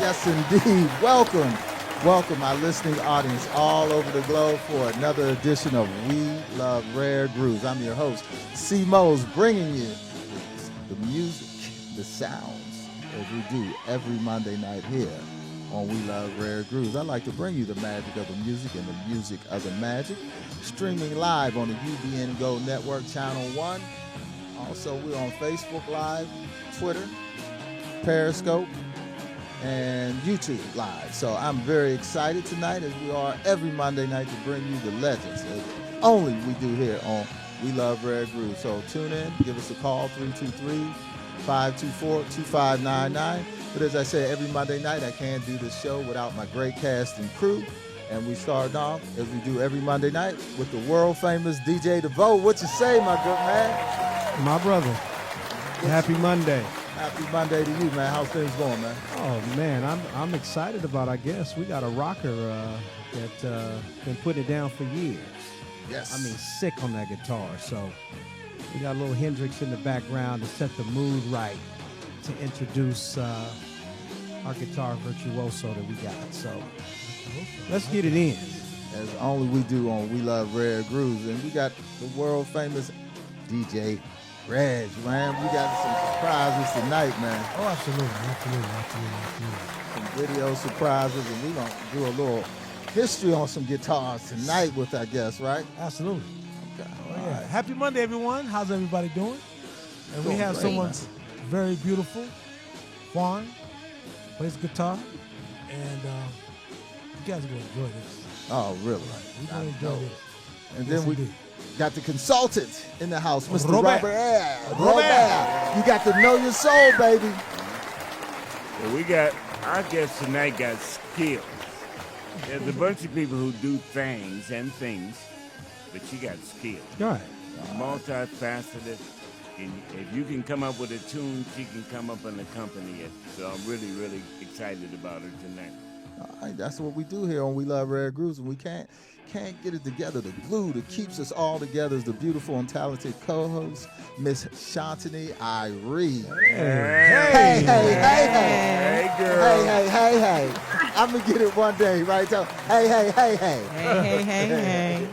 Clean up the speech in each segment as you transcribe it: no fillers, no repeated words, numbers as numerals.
Yes, indeed. Welcome, my listening audience all over the globe for another edition of We Love Rare Grooves. I'm your host, C. Mose, bringing you the music, the sounds, as we do every Monday night here on We Love Rare Grooves. I like to bring you the magic of the music and the music of the magic, streaming live on the UBN Go Network, Channel 1. Also, we're on Facebook Live, Twitter, Periscope, and YouTube Live. So I'm very excited tonight, as we are every Monday night, to bring you the legends as only we do here on We Love Rare Grooves. So tune in, give us a call, 323-524-2599. But as I say, every Monday night, I can't do this show without my great cast and crew. And we start off, as we do every Monday night, with the world-famous DJ Diva. What you say, my good man? My brother. Happy Monday. Happy Monday to you, man. How's things going, man? Oh man, I'm excited about. I guess we got a rocker that been putting it down for years. Yes. I mean, sick on that guitar. So we got a little Hendrix in the background to set the mood right to introduce our guitar virtuoso that we got. So let's get it in. As only we do on We Love Rare Grooves, and we got the world famous DJ Reg, man. We got some surprises tonight, man. Oh, absolutely. Some video surprises, and we're going to do a little history on some guitars tonight with our guests, right? Absolutely. Okay. Oh, All yeah. right. Happy Monday, everyone. How's everybody doing? And we Doing have great, someone man. very beautiful, Juan, plays guitar, and you guys are going to enjoy this. Oh, really? We're going to enjoy this. And Yes, then we indeed. got the consultant in the house, Mr. Robert. Robert. You got to know your soul, baby. Well, we got, our guest tonight got skills. There's a bunch of people who do things, but she got skills. All right. Multifaceted. And if you can come up with a tune, she can come up and accompany it. So I'm really, really excited about her tonight. All right, that's what we do here on We Love Rare Grooves, and we can't get it together. The glue that keeps us all together is the beautiful and talented co-host, Miss Shantini Irene. Hey, girl. Hey. I'm going to get it one day, right? So, hey. Hey.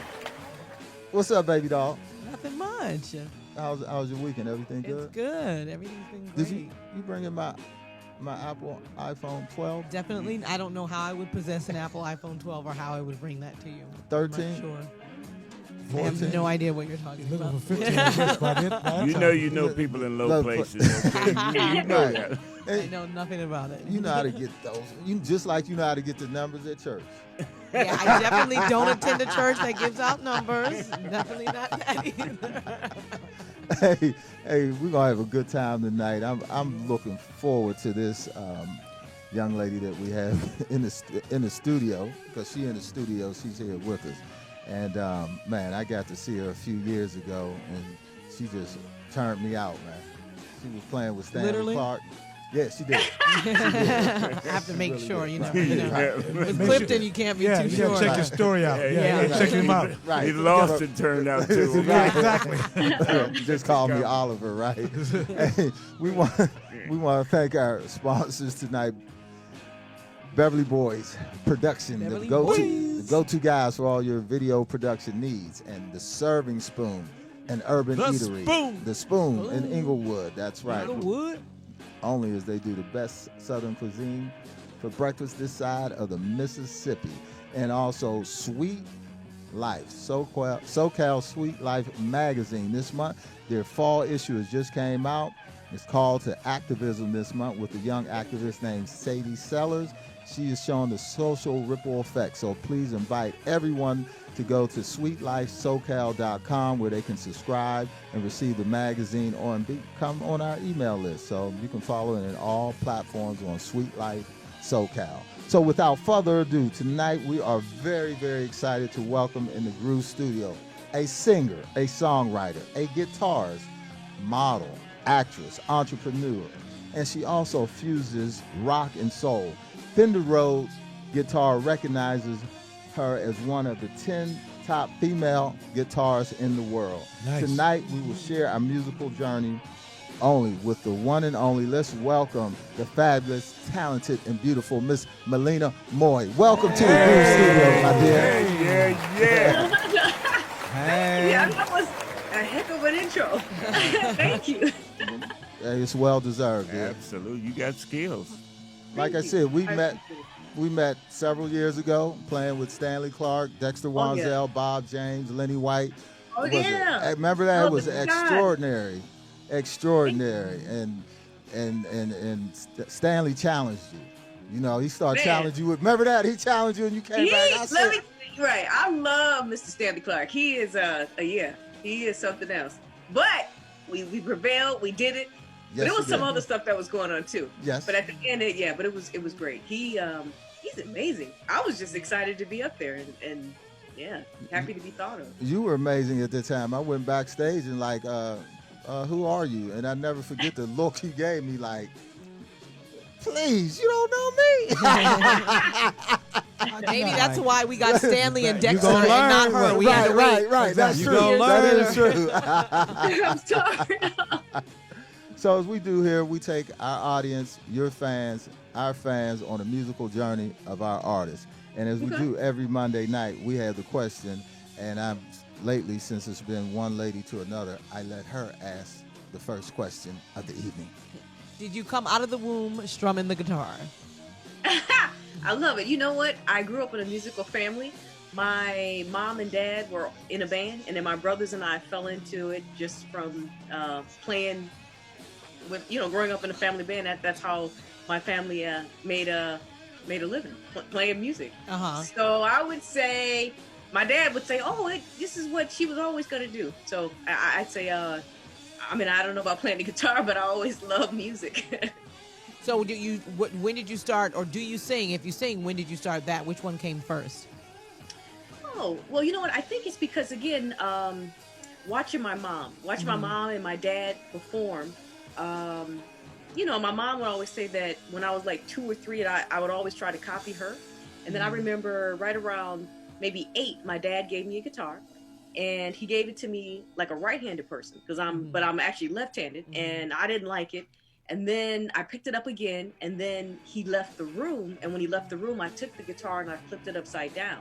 What's up, baby doll? Nothing much. How's your weekend? Everything good? It's good. Everything's been great. Did you bring in my Apple iPhone 12? Definitely. I don't know how I would possess an Apple iPhone 12 or how I would bring that to you. 13? I'm not sure. I 14? have no idea what you're talking Looking about. for 15 minutes by that You know people in low Low places. Okay? you know Right. that. I know nothing about it. You know how to get those. You just like you know how to get the numbers at church. Yeah, I definitely don't attend a church that gives out numbers. Definitely not that either. Hey, we're gonna have a good time tonight. I'm looking forward to this young lady that we have in the studio, because she's in the studio. She's here with us, and man, I got to see her a few years ago, and she just turned me out, man. She was playing with Stanley Literally? Clark. Yeah, she did. I have to make really sure, good. you know. Right. With Clifton, you can't be Yeah, too you sure. got to check your story out. Yeah. Check him out. Right. He lost it turned out too. Yeah, exactly. Just call me Oliver, right? Hey, we want to thank our sponsors tonight. Beverly Boys Production, Beverly the Boys. go-to guys for all your video production needs, and the Serving Spoon, an urban The eatery. Spoon. The Spoon in Inglewood. That's right. Wood. Only as they do the best Southern cuisine for breakfast this side of the Mississippi. And also Sweet Life, SoCal Sweet Life magazine. This month, their fall issue has just came out. It's called to activism this month with a young activist named Sadie Sellers. She is showing the social ripple effect. So please invite everyone to go to sweetlifesocal.com, where they can subscribe and receive the magazine and become on our email list. So you can follow it in all platforms on Sweet Life SoCal. So without further ado, tonight we are very, very excited to welcome in the Groove Studio a singer, a songwriter, a guitarist, model, actress, entrepreneur, and she also fuses rock and soul. Fender Rhodes Guitar recognizes her as one of the 10 top female guitarists in the world. Nice. Tonight, we will share our musical journey only with the one and only. Let's welcome the fabulous, talented, and beautiful Miss Malina Moye. Welcome to the Groove Studio, my dear. Yeah. Hey. Yeah, that was a heck of an intro. Thank you. Hey, it's well deserved. Yeah. Absolutely. You got skills. Like I Thank you. said, we I met appreciate it. we met several years ago playing with Stanley Clark, Dexter Oh, yeah. Wanzel, Bob James, Lenny White. Oh, Was yeah. remember that? Oh, It was the God. extraordinary. And Stanley challenged you. You know, he started Man. challenging you. Remember that? He challenged you and you came back. I said, Right. I love Mr. Stanley Clark. He is he is something else. But we prevailed. We did it. yes, But there was you some did. other stuff that was going on too. Yes. But at the end, but it was great. He's amazing. I was just excited to be up there and yeah, happy to be thought of. You were amazing at the time. I went backstage and like, who are you? And I never forget the look he gave me, like, please, you don't know me. Maybe that's why we got Stanley and You Dexter gonna and not learn her. We had to wait. right. That's You true. gonna That learn. is true. I'm sorry. So as we do here, we take our audience, your fans, our fans on a musical journey of our artists. And as we Okay. do every Monday night, we have the question, and lately, since it's been one lady to another, I let her ask the first question of the evening. Did you come out of the womb strumming the guitar? I love it. You know what? I grew up in a musical family. My mom and dad were in a band, and then my brothers and I fell into it just from playing with, growing up in a family band. That's how my family made a living, playing music. Uh-huh. So I would say, my dad would say, "Oh, this is what she was always going to do." So I'd say, I don't know about playing the guitar, but I always loved music. So when did you start, or do you sing? If you sing, when did you start that? Which one came first? Oh, well, you know what? I think it's because, again, watching my mom and my dad perform. My mom would always say that when I was like 2 or 3, I would always try to copy her. And then I remember right around maybe 8, my dad gave me a guitar, and he gave it to me like a right-handed person because I'm actually left-handed, and I didn't like it. And then I picked it up again, and then he left the room. And when he left the room, I took the guitar and I flipped it upside down.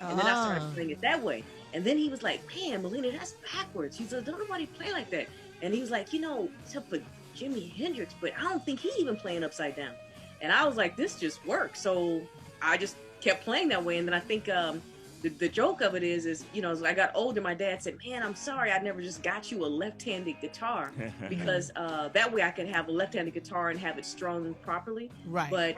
And then I started playing it that way. And then he was like, "Man, Malina, that's backwards." He said, "Don't nobody play like that." And he was like, except for Jimi Hendrix, but I don't think he's even playing upside down. And I was like, this just works. So I just kept playing that way. And then I think the joke of it is as I got older, my dad said, "Man, I'm sorry I never just got you a left-handed guitar because that way I could have a left-handed guitar and have it strung properly." Right. But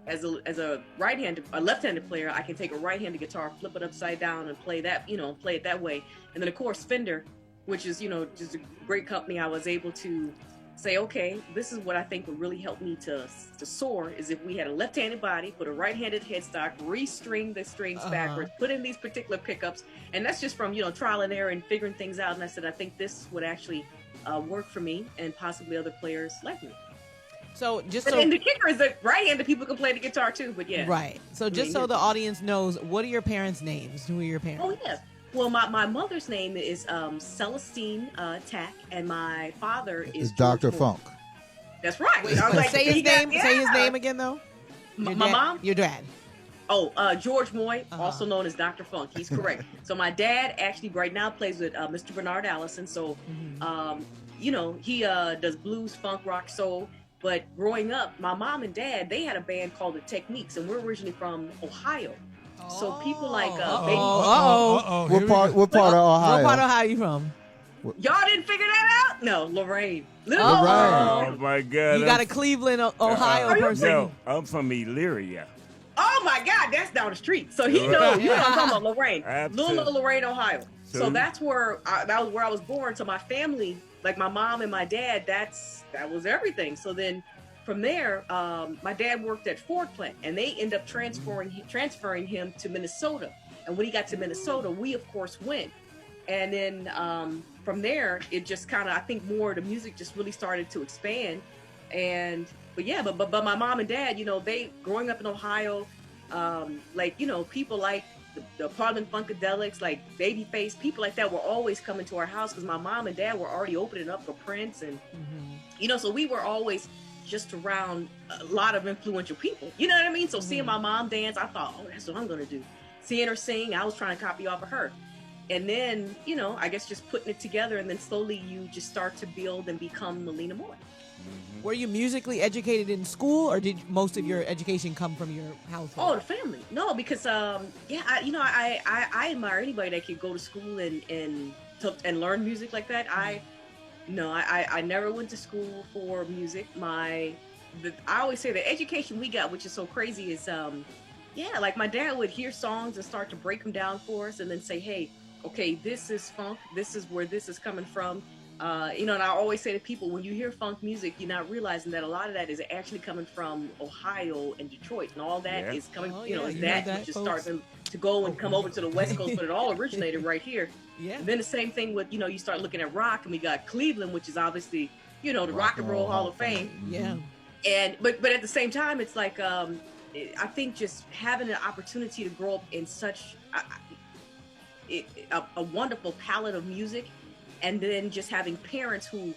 as a left-handed player, I can take a right-handed guitar, flip it upside down, and play that, play it that way. And then of course Fender, which is just a great company, I was able to say, okay, this is what I think would really help me to soar, is if we had a left-handed body, put a right-handed headstock, restring the strings backwards, put in these particular pickups. And that's just from, trial and error and figuring things out. And I said, I think this would actually work for me and possibly other players like me. So And the kicker is that right-handed people can play the guitar too, but yeah. Right. So just so the audience knows, what are your parents' names? Who are your parents? Oh, yeah. Well, my mother's name is Celestine Tack, and my father is It's Dr. George Moore. Funk. That's right. Wait, I was like, say his he got- name. Say his name again, though. My dad- mom? Your dad. Oh, George Moye, also known as Dr. Funk. He's correct. So my dad actually right now plays with Mr. Bernard Allison. So, he does blues, funk, rock, soul. But growing up, my mom and dad, they had a band called the Techniques, and we're originally from Ohio. So people like Baby. Uh-oh. What part of Ohio? What part of Ohio are you from? Y'all didn't figure that out? No, Lorraine. Little Lorraine. Oh my God. You got a Cleveland, Ohio person. No, I'm from Elyria. Oh my God, that's down the street. So he knows. You know what I'm talking about, Lorraine. Absolutely. Little Lorraine, Ohio. So So- that's where that was where I was born. So my family, like my mom and my dad, that was everything. So then from there, my dad worked at Ford plant, and they end up transferring him to Minnesota. And when he got to Minnesota, we of course went. And then from there, it just kind of, I think more the music just really started to expand. But my mom and dad, they growing up in Ohio, people like the Parliament Funkadelics, like Babyface, people like that were always coming to our house because my mom and dad were already opening up for Prince, and so we were always just around a lot of influential people. You know what I mean? So seeing my mom dance, I thought, oh, that's what I'm gonna do. Seeing her sing, I was trying to copy off of her. And then, I guess just putting it together, and then slowly you just start to build and become Malina Moye. Were you musically educated in school, or did most of your education come from your household? Oh, the family. No, because I admire anybody that could go to school and learn music like that. I never went to school for music. I always say the education we got, which is so crazy, is like my dad would hear songs and start to break them down for us, and then say, hey, okay, this is funk. This is where this is coming from. And I always say to people, when you hear funk music, you're not realizing that a lot of that is actually coming from Ohio and Detroit, and all that is coming, that just starting to go and come over to the West Coast, but it all originated right here. Yeah. And then the same thing with, you start looking at rock, and we got Cleveland, which is obviously, the Rock and Roll Hall of Fame. Yeah. And but at the same time, it's like I think just having an opportunity to grow up in such a wonderful palette of music. And then just having parents who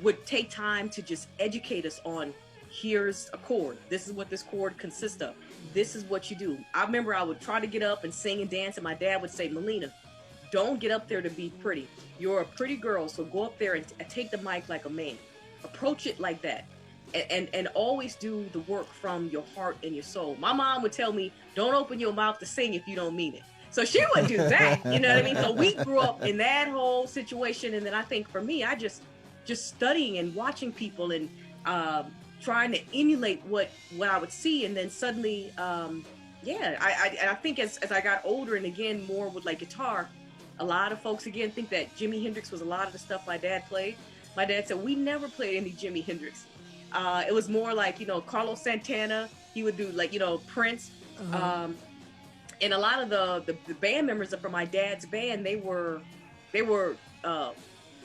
would take time to just educate us on, here's a chord. This is what this chord consists of. This is what you do. I remember I would try to get up and sing and dance, and my dad would say, Malina, don't get up there to be pretty. You're a pretty girl, so go up there and take the mic like a man. Approach it like that. And always do the work from your heart and your soul. My mom would tell me, don't open your mouth to sing if you don't mean it. So she would do that, you know what I mean? So we grew up in that whole situation. And then I think for me, I just studying and watching people and trying to emulate what I would see. And then suddenly, I think as I got older, and again, more with like guitar, a lot of folks, again, think that Jimi Hendrix was a lot of the stuff my dad played. My dad said, we never played any Jimi Hendrix. It was more like, Carlos Santana. He would do like, Prince. And a lot of the band members from my dad's band, they were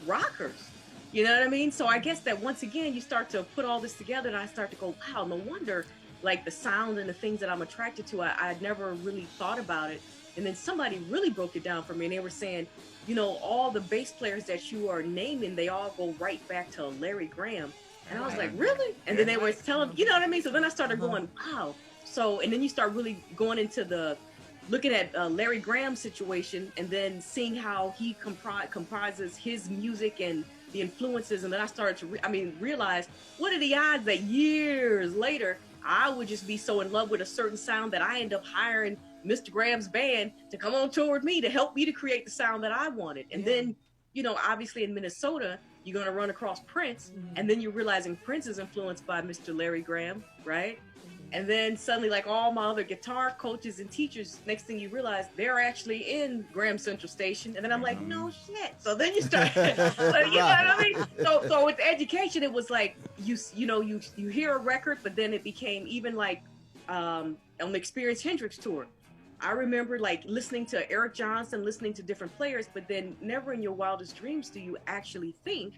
rockers. You know what I mean? So I guess that once again, you start to put all this together, and I start to go, wow, no wonder, like the sound and the things that I'm attracted to, I'd never really thought about it. And then somebody really broke it down for me, and they were saying, all the bass players that you are naming, they all go right back to Larry Graham. And I was like, really? And then they were telling, you know what I mean? So then I started going, wow. So, and then you start really going into looking at Larry Graham's situation, and then seeing how he comprises his music and the influences. And then I started to realize, what are the odds that years later, I would just be so in love with a certain sound that I end up hiring Mr. Graham's band to come on tour with me to help me to create the sound that I wanted. And then, obviously in Minnesota, you're going to run across Prince, and then you're realizing Prince is influenced by Mr. Larry Graham, right? And then suddenly, like all my other guitar coaches and teachers, next thing you realize, they're actually in Graham Central Station. And then I'm like, no shit. So then you start, you know what I mean? So with education, it was like, you hear a record, but then it became even like on the Experience Hendrix tour. I remember like listening to Eric Johnson, listening to different players, but then never in your wildest dreams do you actually think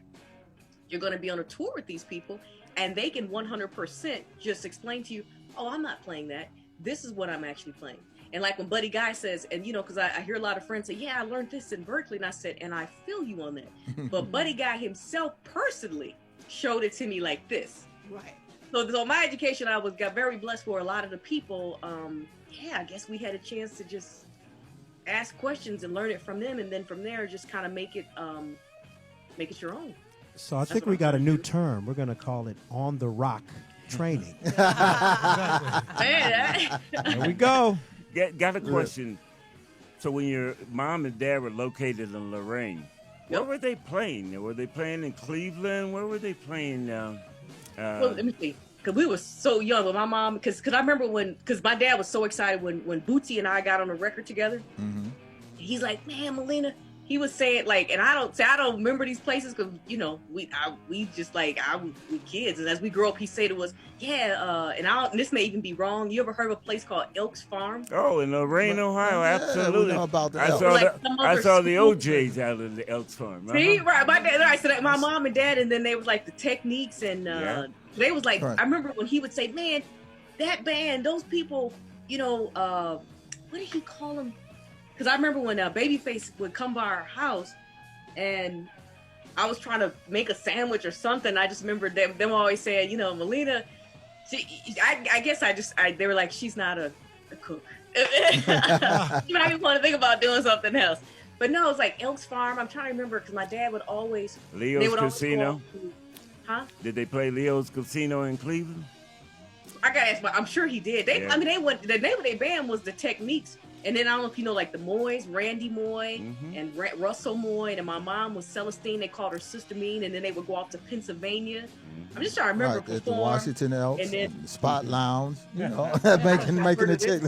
you're going to be on a tour with these people, and they can 100% just explain to you, oh, I'm not playing that. This is what I'm actually playing. And like when Buddy Guy says, and because I hear a lot of friends say, yeah, I learned this in Berkeley. And I said, and I feel you on that. But Buddy Guy himself personally showed it to me like this. Right. So my education, got very blessed for a lot of the people. I guess we had a chance to just ask questions and learn it from them. And then from there, just kind of make it your own. So I think we got a new term. We're going to call it on the rock training. Man, There we go. Got a question. So when your mom and dad were located in Lorraine, where were they playing? Were they playing in Cleveland? Where were they playing? Well, let me see. Because we were so young with my mom. Because I remember because my dad was so excited when Bootsy and I got on the record together. Mm-hmm. He's like, man, Malina. He was saying like, and I don't remember these places because we just like we kids, and as we grow up, he said to us, and this may even be wrong. You ever heard of a place called Elks Farm? Oh, in Lorraine, Ohio, absolutely. We know about the I saw the OJs out of the Elks Farm. See, right? My dad, right? So that my mom and dad, and then they was like the Techniques, and they was like, I remember when he would say, man, that band, those people, what did he call him? Because I remember when Babyface would come by our house, and I was trying to make a sandwich or something. I just remember them always saying, you know, Malina. I guess they were like, she's not a cook. She might be want to think about doing something else. But no, it was like Elks Farm. I'm trying to remember because my dad would always. Leo's Casino. Huh? Did they play Leo's Casino in Cleveland? I gotta ask, but I'm sure he did. They went. The name of their band was the Techniques, and then I don't know if you know, like the Moyes, Randy Moye, and Russell Moye, and my mom was Celestine. They called her Sister Mean, and then they would go off to Pennsylvania. I'm just trying to remember. Right, at the Washington Elks, and then Spot Lounge, you know, making a chick.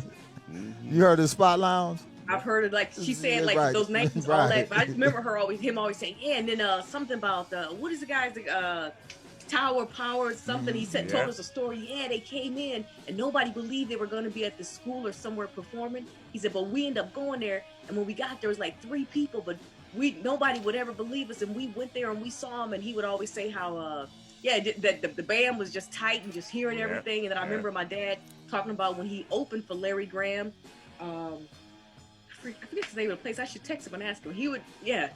You heard of Spot Lounge? I've heard it, like she said, like right. those names, right. all that. But I just remember him always saying, yeah. And then something about what is the guy's Tower Power, something. He said, told us a story. Yeah, they came in and nobody believed they were going to be at the school or somewhere performing. He said, but we ended up going there, and when we got there was like 3 people, but nobody would ever believe us, and we went there and we saw him, and he would always say how the band was just tight and just hearing everything. And then I remember my dad talking about when he opened for Larry Graham. I forget the name of the place. I should text him and ask him. He would, I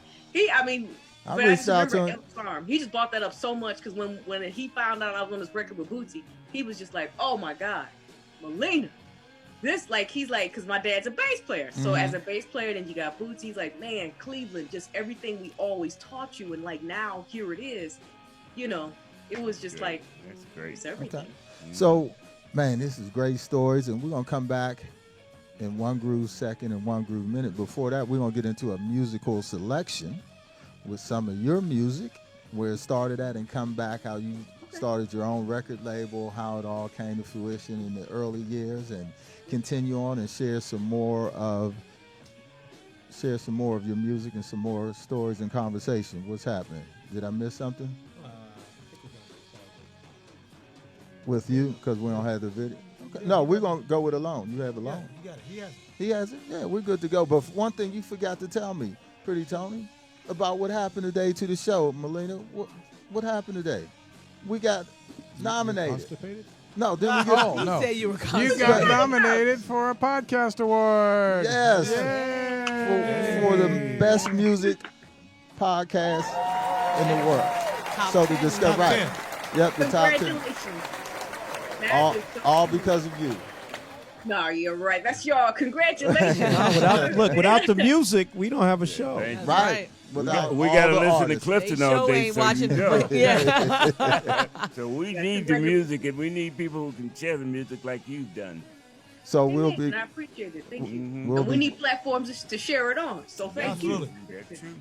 reached out to him. Farm. He just brought that up so much because when he found out I was on this record with Bootsy, he was just like, "Oh my God, Malina, this he's like," because my dad's a bass player. So as a bass player, then you got Bootsy. He's like, "Man, Cleveland, just everything we always taught you, and like now here it is." You know, it was just like that's great. It's everything. Okay. So, man, this is great stories, and we're gonna come back in One Groove Second and One Groove Minute. Before that, we're gonna get into a musical selection with some of your music, where it started at, and come back how you started your own record label, how it all came to fruition in the early years, and continue on and share some more of your music and some more stories and conversation. What's happening? Did I miss something? With you, because we don't have the video. Okay. No, we're gonna go with Alone. You have Alone. You got it. He has it. He has it. Yeah, we're good to go. But one thing you forgot to tell me, Pretty Tony, about what happened today to the show, Malina. What happened today? We got nominated. Constipated? No, did we get? He said you were You constipated. got nominated for a podcast award. Yes. Yay. For the best music podcast in the world. So to discuss, Top right? 10. Yep, the top 10. Congratulations. All because of you. No, you're right. That's y'all. Congratulations. Without the music, we don't have a show. That's Right. right. Without We all got to the listen artists. to Clifton They all sure day. ain't So watching you know. Yeah. So we need the music, and we need people who can share the music like you've done. So we'll be. I appreciate it. Thank you. We'll And we be- need platforms to share it on. So thank you. Absolutely. That's true.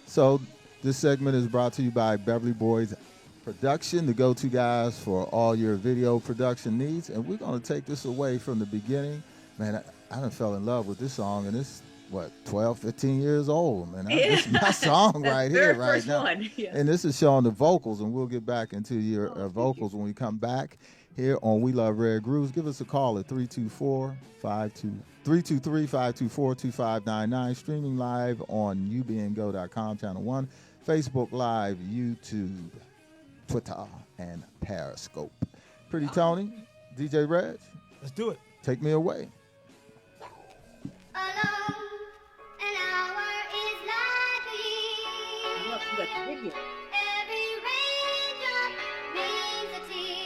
So this segment is brought to you by Beverly Boys Production, the go-to guys for all your video production needs. And we're going to take this away from the beginning. Man, I done fell in love with this song, and it's, 12, 15 years old, man. This is my song right here, Very right first now. one. Yeah. And this is showing the vocals, and we'll get back into your vocals when we come back here on We Love Rare Grooves. Give us a call at 323-524-2599, streaming live on ubngo.com, Channel 1, Facebook Live, YouTube, Twitter, and Periscope. Pretty Tony, DJ Reg, Let's do it. take me away. Alone, an hour is like a year. Look, you got the video. Every raindrop means a tear.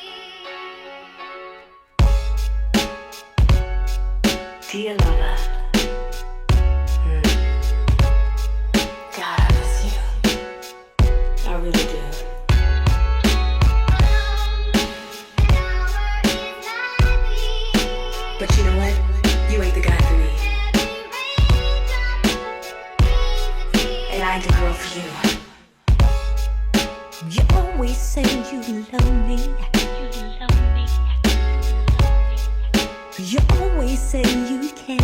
Dear lover, God, I miss you. I really do. Alone, an hour is like a year. But you know what? You ain't the guy for me. Every raindrop means a tear. And I ain't the girl for you. You always say you love me. You always say you can.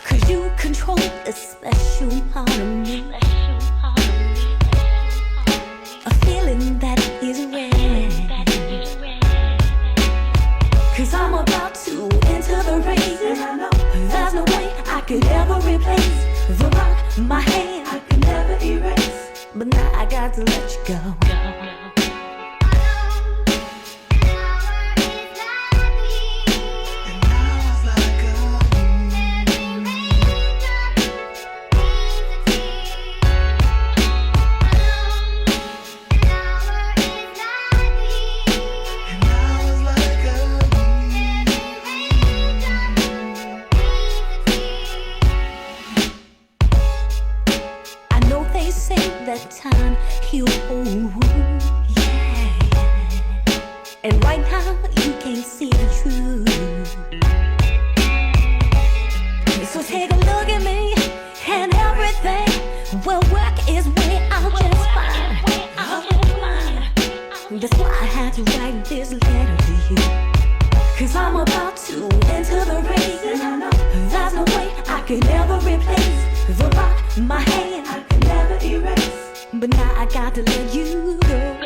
'Cause you control a special part of me. A feeling that is rare. 'Cause I'm about to enter the race, and I know there's no way I could ever replace the rock my hand I could never erase. But now I got to let you go. Alone, an hour is like a year. that time you hold. Yeah. And right now you can't see the truth. So take a look at me and everything will work its way out just fine. That's why I had to write this letter to you. Cause I'm about to enter the race, and I know there's no way I could ever replace the rock my hand I could never erase. But now I got to let you go.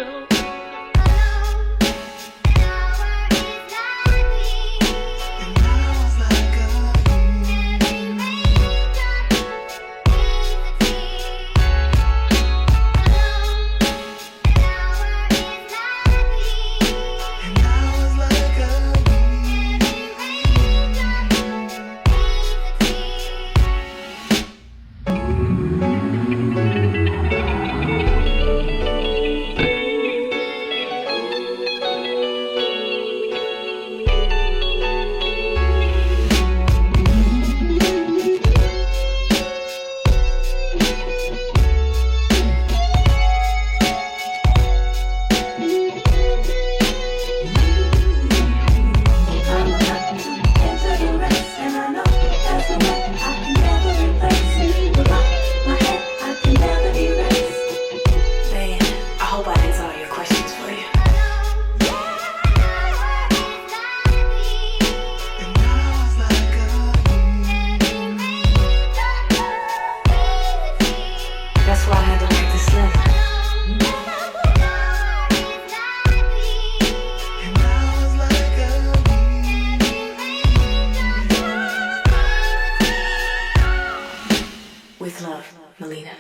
With love, Malina.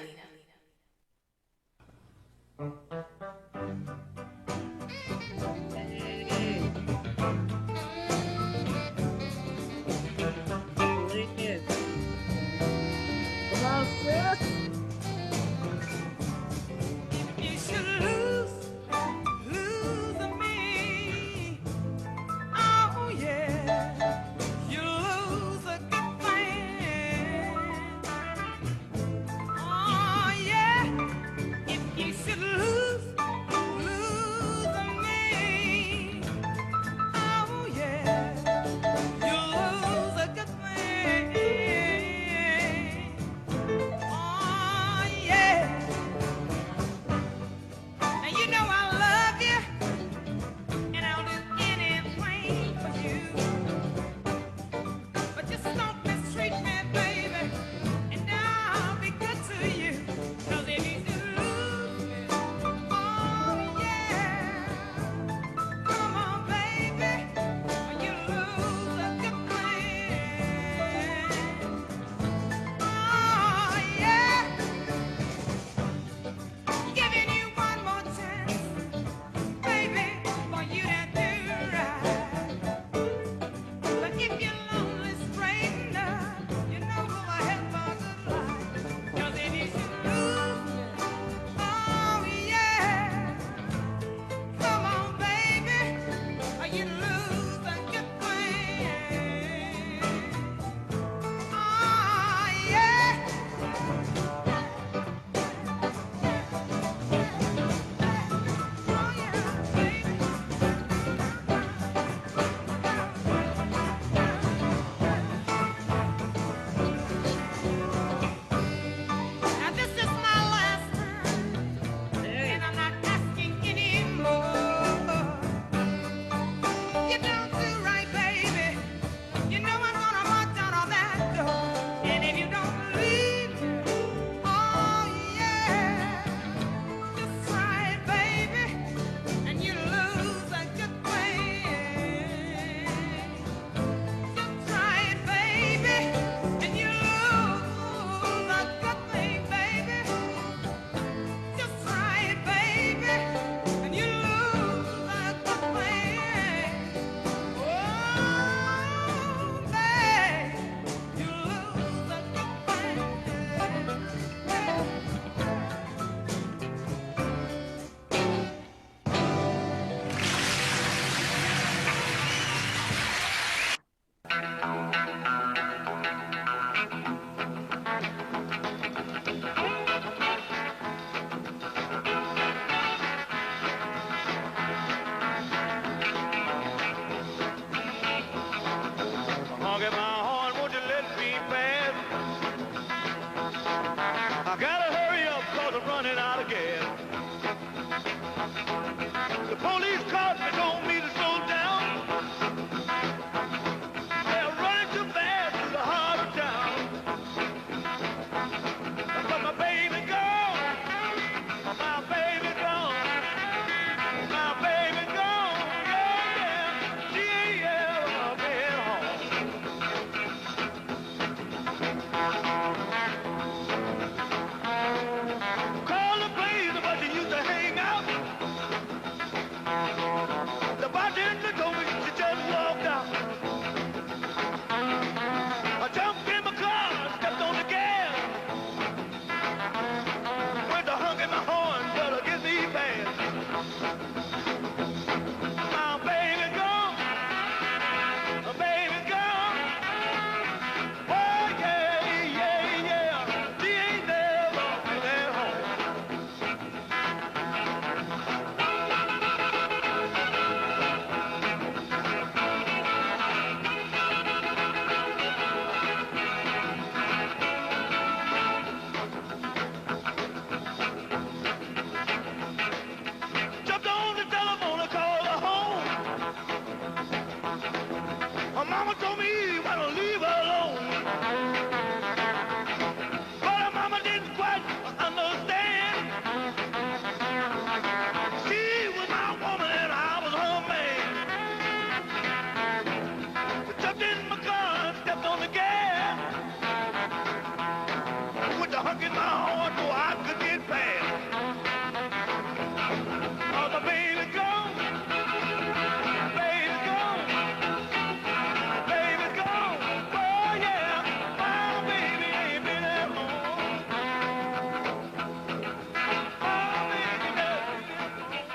running out of gas. The police caught me, told me to slow down. They're running too fast through the heart of town. But my baby gone, my baby gone, my baby gone, yeah, yeah, she ain't ever been home. Call the place where she used to hang out. The bartender told me she just walked out. I jumped in my car, stepped on the gas. Went to honking my horn, but it gets me fast. My baby gone, my baby gone. Oh yeah, yeah, yeah. She ain't never been at home. Jumped on the telephone and called her home. Her mama told me why don't leave her alone. But her mama didn't quite understand. She was my woman and I was her man. We jumped in my car and stepped on the gas. With the hunk in my horn so I could get past. Oh, my baby gone. My baby gone. My baby gone. Oh, yeah. My baby ain't been at home. My baby never been at home.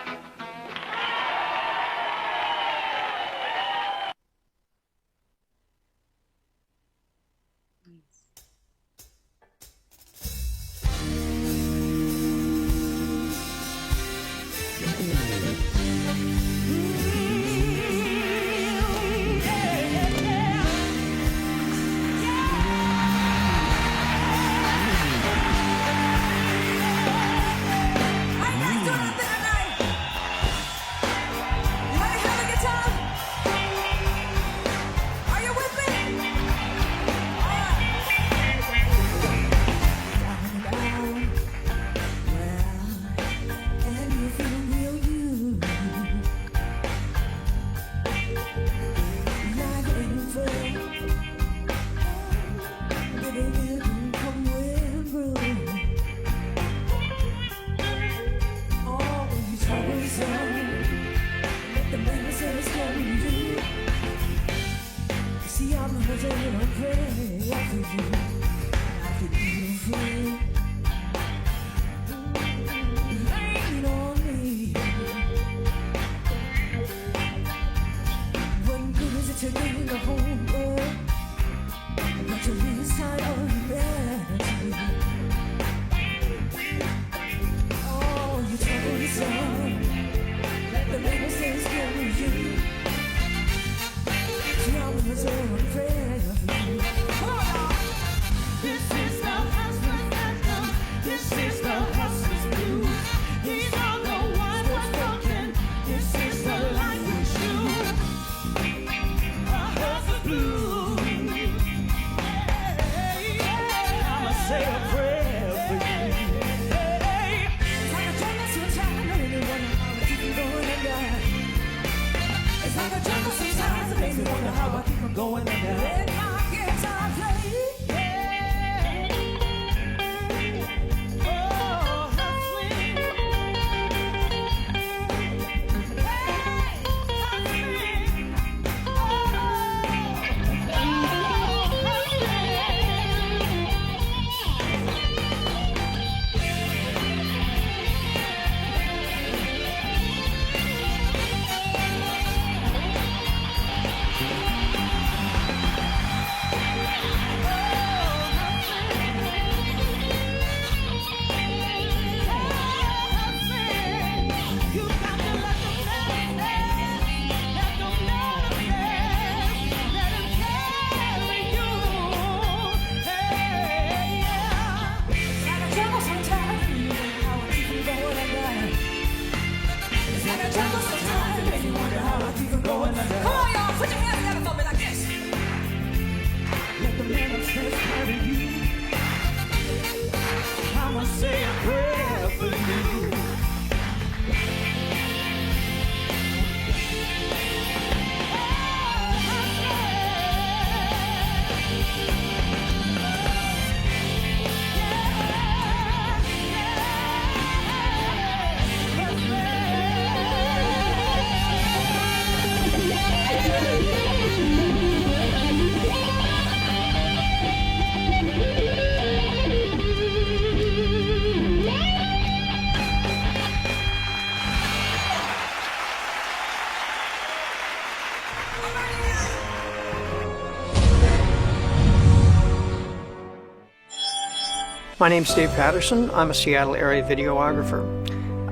My name's Dave Patterson. I'm a Seattle area videographer.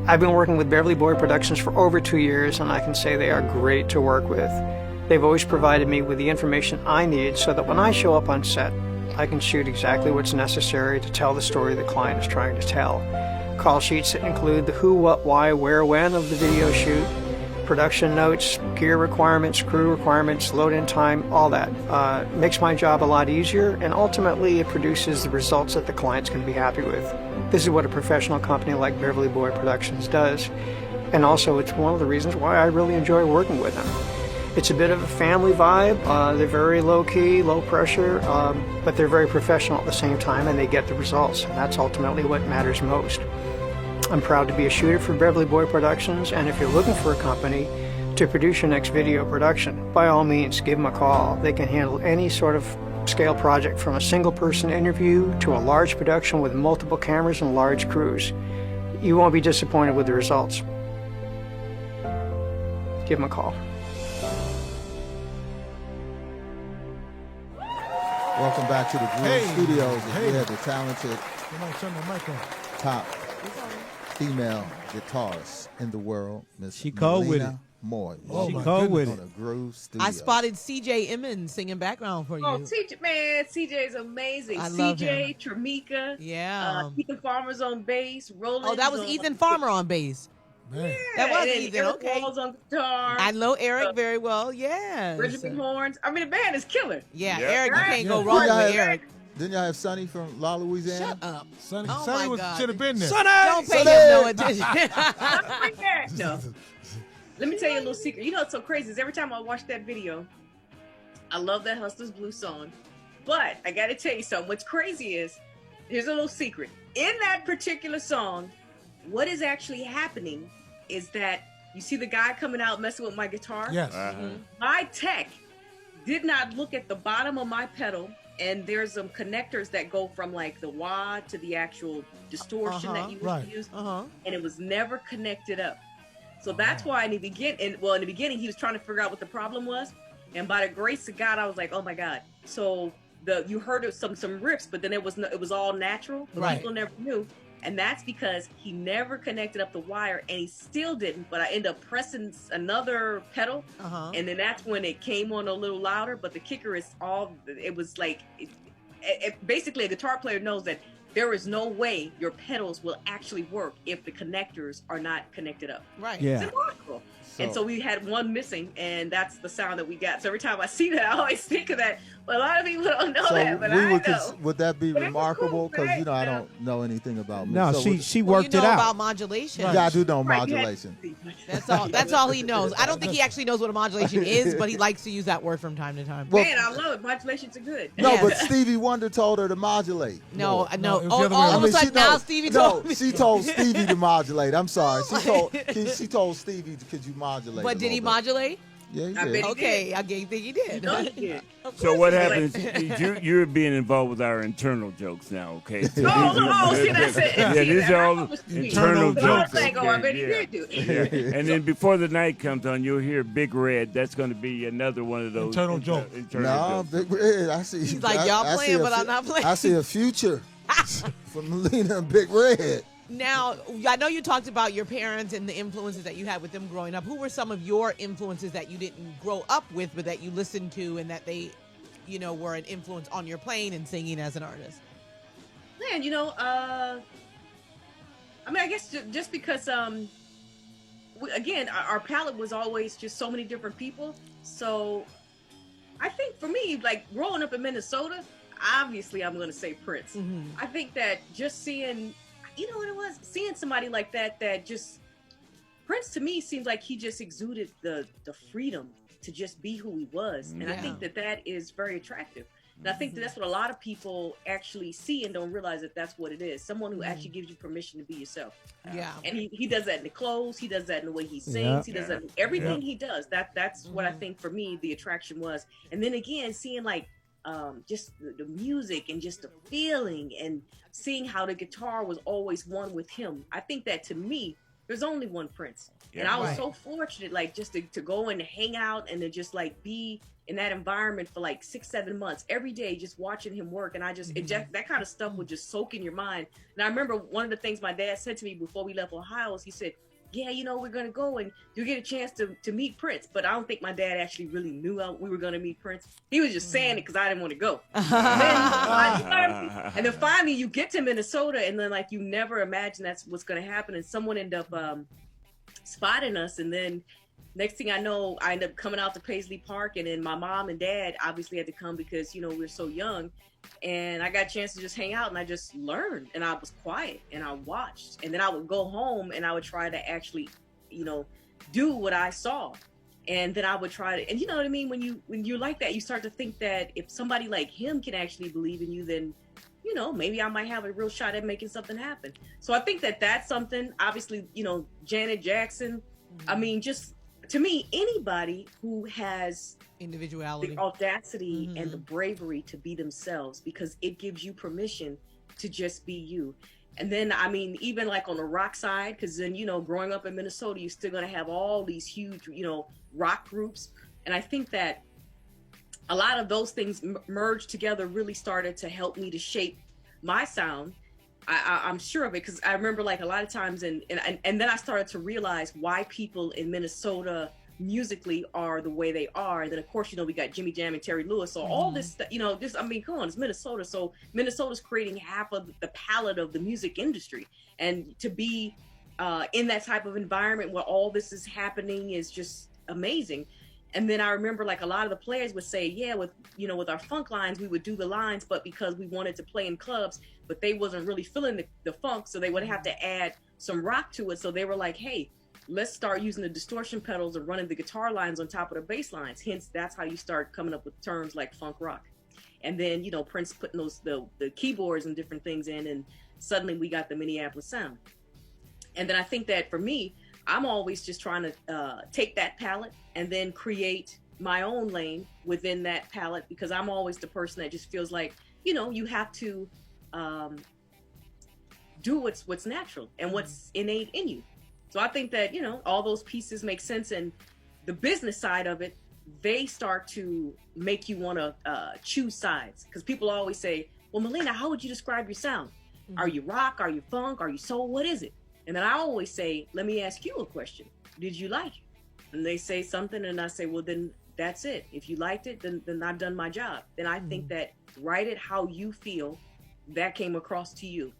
I've been working with Beverly Boy Productions for over 2 years, and I can say they are great to work with. They've always provided me with the information I need so that when I show up on set, I can shoot exactly what's necessary to tell the story the client is trying to tell. Call sheets that include the who, what, why, where, when of the video shoot, production notes, gear requirements, crew requirements, load-in time, all that. Makes my job a lot easier, and ultimately it produces the results that the client's going to be happy with. This is what a professional company like Beverly Boy Productions does, and also it's one of the reasons why I really enjoy working with them. It's a bit of a family vibe. They're very low-key, low-pressure, but they're very professional at the same time, and they get the results, and that's ultimately what matters most. I'm proud to be a shooter for Beverly Boy Productions, and if you're looking for a company to produce your next video production, by all means, give them a call. They can handle any sort of scale project from a single-person interview to a large production with multiple cameras and large crews. You won't be disappointed with the results. Give them a call. Welcome back to the Groove Studios. Hey. We have the talented Come on, turn the mic on. top female guitarist in the world, Miss She cold with Malina Moye. Oh, She my cold with On it. the Groove Studios. I spotted CJ Emmons singing background for you. Oh, CJ, man, CJ's amazing. I love CJ, Tramika, Yeah. Ethan Farmer's on bass, Roland. Oh, that was Ethan Farmer on bass. Man. That was and then Ethan, Eric okay. Walls on guitar. I know Eric very well, yes. Benjamin Horns. I mean, the band is killer. Yeah, Yep. Eric, you can't go Yeah. wrong Yeah. with Eric. Didn't y'all have Sonny from La Louisiana? Shut up. Sonny, Oh, Sonny my God. should have been there. Don't pay Sonny! him no attention. Like that. No. Let me tell you a little secret. You know what's so crazy is every time I watch that video, I love that Hustlers Blue song. But I got to tell you something. What's crazy is, here's a little secret. In that particular song, what is actually happening is that you see the guy coming out messing with my guitar. Yes. My tech did not look at the bottom of my pedal, and there's some connectors that go from like the wah to the actual distortion that you Right. use, Uh-huh. and it was never connected up. So that's why in the beginning he was trying to figure out what the problem was, and by the grace of God, I was like, oh my God. So you heard of some riffs, but then it was all natural. But Right. people never knew. And that's because he never connected up the wire, and he still didn't. But I ended up pressing another pedal, Uh-huh. and then that's when it came on a little louder. But the kicker is it was like, basically a guitar player knows that there is no way your pedals will actually work if the connectors are not connected up. Right. Yeah. It's impossible. And so we had one missing, and that's the sound that we got. So every time I see that, I always think of that. But a lot of people don't know So that, but I know. would that be But it was remarkable? cool, Because right? I Yeah. don't know anything about music. No, So she Well, worked you know it out. about modulation. yeah, I do know Right, you had- modulation. That's all he knows. I don't think he actually knows what a modulation is, but he likes to use that word from time to time. Well, Man, I love it. Modulations are good. No, Yeah. but Stevie Wonder told her to modulate. No, more. no. it was the other way All around. of a sudden now knows- Stevie no, told me. she told Stevie to modulate. I'm sorry. She told Stevie, could you modulate? But a did he little bit? modulate? Yeah, he I did. bet he Okay, I think he did. No, he did. So what Like- happens? You're being involved with our internal jokes now, okay? So Oh, see, that's it. Yeah, See, these that are all was sweet. internal The whole jokes. thing, oh, I bet he okay, did do it. yeah. And then before the night comes on, you'll hear Big Red. That's going to be another one of those Internal jokes. internal No, jokes. Big Red. I see. He's like, I- y'all I see playing, a but I'm not playing. I see a future for Malina and Big Red. Now, I know you talked about your parents and the influences that you had with them growing up. Who were some of your influences that you didn't grow up with, but that you listened to and that they, were an influence on your playing and singing as an artist? Man, I guess just because, again, our palette was always just so many different people. So I think for me, like growing up in Minnesota, obviously I'm going to say Prince. Mm-hmm. I think that just seeing, you know what it was? Seeing somebody like that just, Prince to me seems like he just exuded the freedom to just be who he was. And I Yeah. think that is very attractive. And I think that's what a lot of people actually see and don't realize that that's what it is. Someone who actually gives you permission to be yourself. Yeah. And he does that in the clothes. He does that in the way he sings. Yeah. He does that in everything he does. That's what I think for me the attraction was. And then again, seeing like just the music and just the feeling and seeing how the guitar was always one with him. I think that to me, there's only one Prince. Yeah. And I was Right. so fortunate, like, just to go and hang out and to just like be in that environment for like 6-7 months every day, just watching him work. And I just, that kind of stuff would just soak in your mind. And I remember one of the things my dad said to me before we left Ohio was he said, yeah, you know, we're going to go and you get a chance to meet Prince. But I don't think my dad actually really knew we were going to meet Prince. He was just saying it because I didn't want to go. And then finally you get to Minnesota and then like you never imagine that's what's going to happen. And someone ended up spotting us. And then next thing I know, I ended up coming out to Paisley Park. And then my mom and dad obviously had to come because, you know, we were so young. And I got a chance to just hang out and I just learned and I was quiet and I watched. And then I would go home and I would try to actually, you know, do what I saw. And then I would try to, and you know what I mean? When you're like that, you start to think that if somebody like him can actually believe in you, then, you know, maybe I might have a real shot at making something happen. So I think that that's something, obviously, you know, Janet Jackson, I mean, just to me, anybody who has individuality, the audacity and the bravery to be themselves, because it gives you permission to just be you. And then, I mean, even like on the rock side, because then, you know, growing up in Minnesota, you're still going to have all these huge, you know, rock groups. And I think that a lot of those things merged together really started to help me to shape my sound. I'm sure of it, because I remember like a lot of times, and then I started to realize why people in Minnesota musically are the way they are. And then of course, you know, we got Jimmy Jam and Terry Lewis. So all this, you know, just, I mean, come on, it's Minnesota. So Minnesota's creating half of the palette of the music industry. And to be in that type of environment where all this is happening is just amazing. And then I remember like a lot of the players would say, yeah, with, you know, with our funk lines, we would do the lines, but because we wanted to play in clubs, but they wasn't really feeling the funk. So they would have to add some rock to it. So they were like, hey, let's start using the distortion pedals and running the guitar lines on top of the bass lines. Hence, that's how you start coming up with terms like funk rock. And then, you know, Prince putting those, the keyboards and different things in, and suddenly we got the Minneapolis sound. And then I think that for me, I'm always just trying to take that palette and then create my own lane within that palette, because I'm always the person that just feels like, you know, you have to do what's natural and what's innate in you. So I think that, you know, all those pieces make sense. And the business side of it, they start to make you want to choose sides. Because people always say, well, Malina, how would you describe your sound? Are you rock? Are you funk? Are you soul? What is it? And then I always say, let me ask you a question. Did you like it? And they say something, and I say, well, then that's it. If you liked it, then I've done my job. Then I think that write it how you feel that came across to you.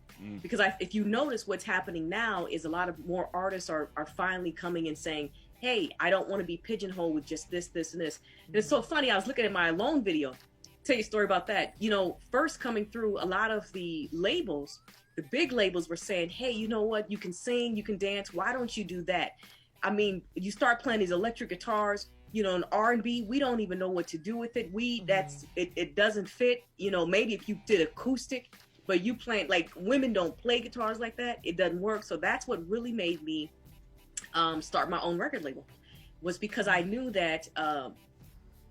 Because if you notice what's happening now is a lot of more artists are finally coming and saying, hey, I don't want to be pigeonholed with just this, this, and this. And it's so funny. I was looking at my Alone video. Tell you a story about that. You know, first coming through, a lot of the labels, the big labels were saying, hey, you know what? You can sing, you can dance. Why don't you do that? I mean, you start playing these electric guitars, you know, in R&B, we don't even know what to do with it. It doesn't fit. You know, maybe if you did acoustic, but you playing, like, women don't play guitars like that. It doesn't work. So that's what really made me start my own record label, was because I knew that,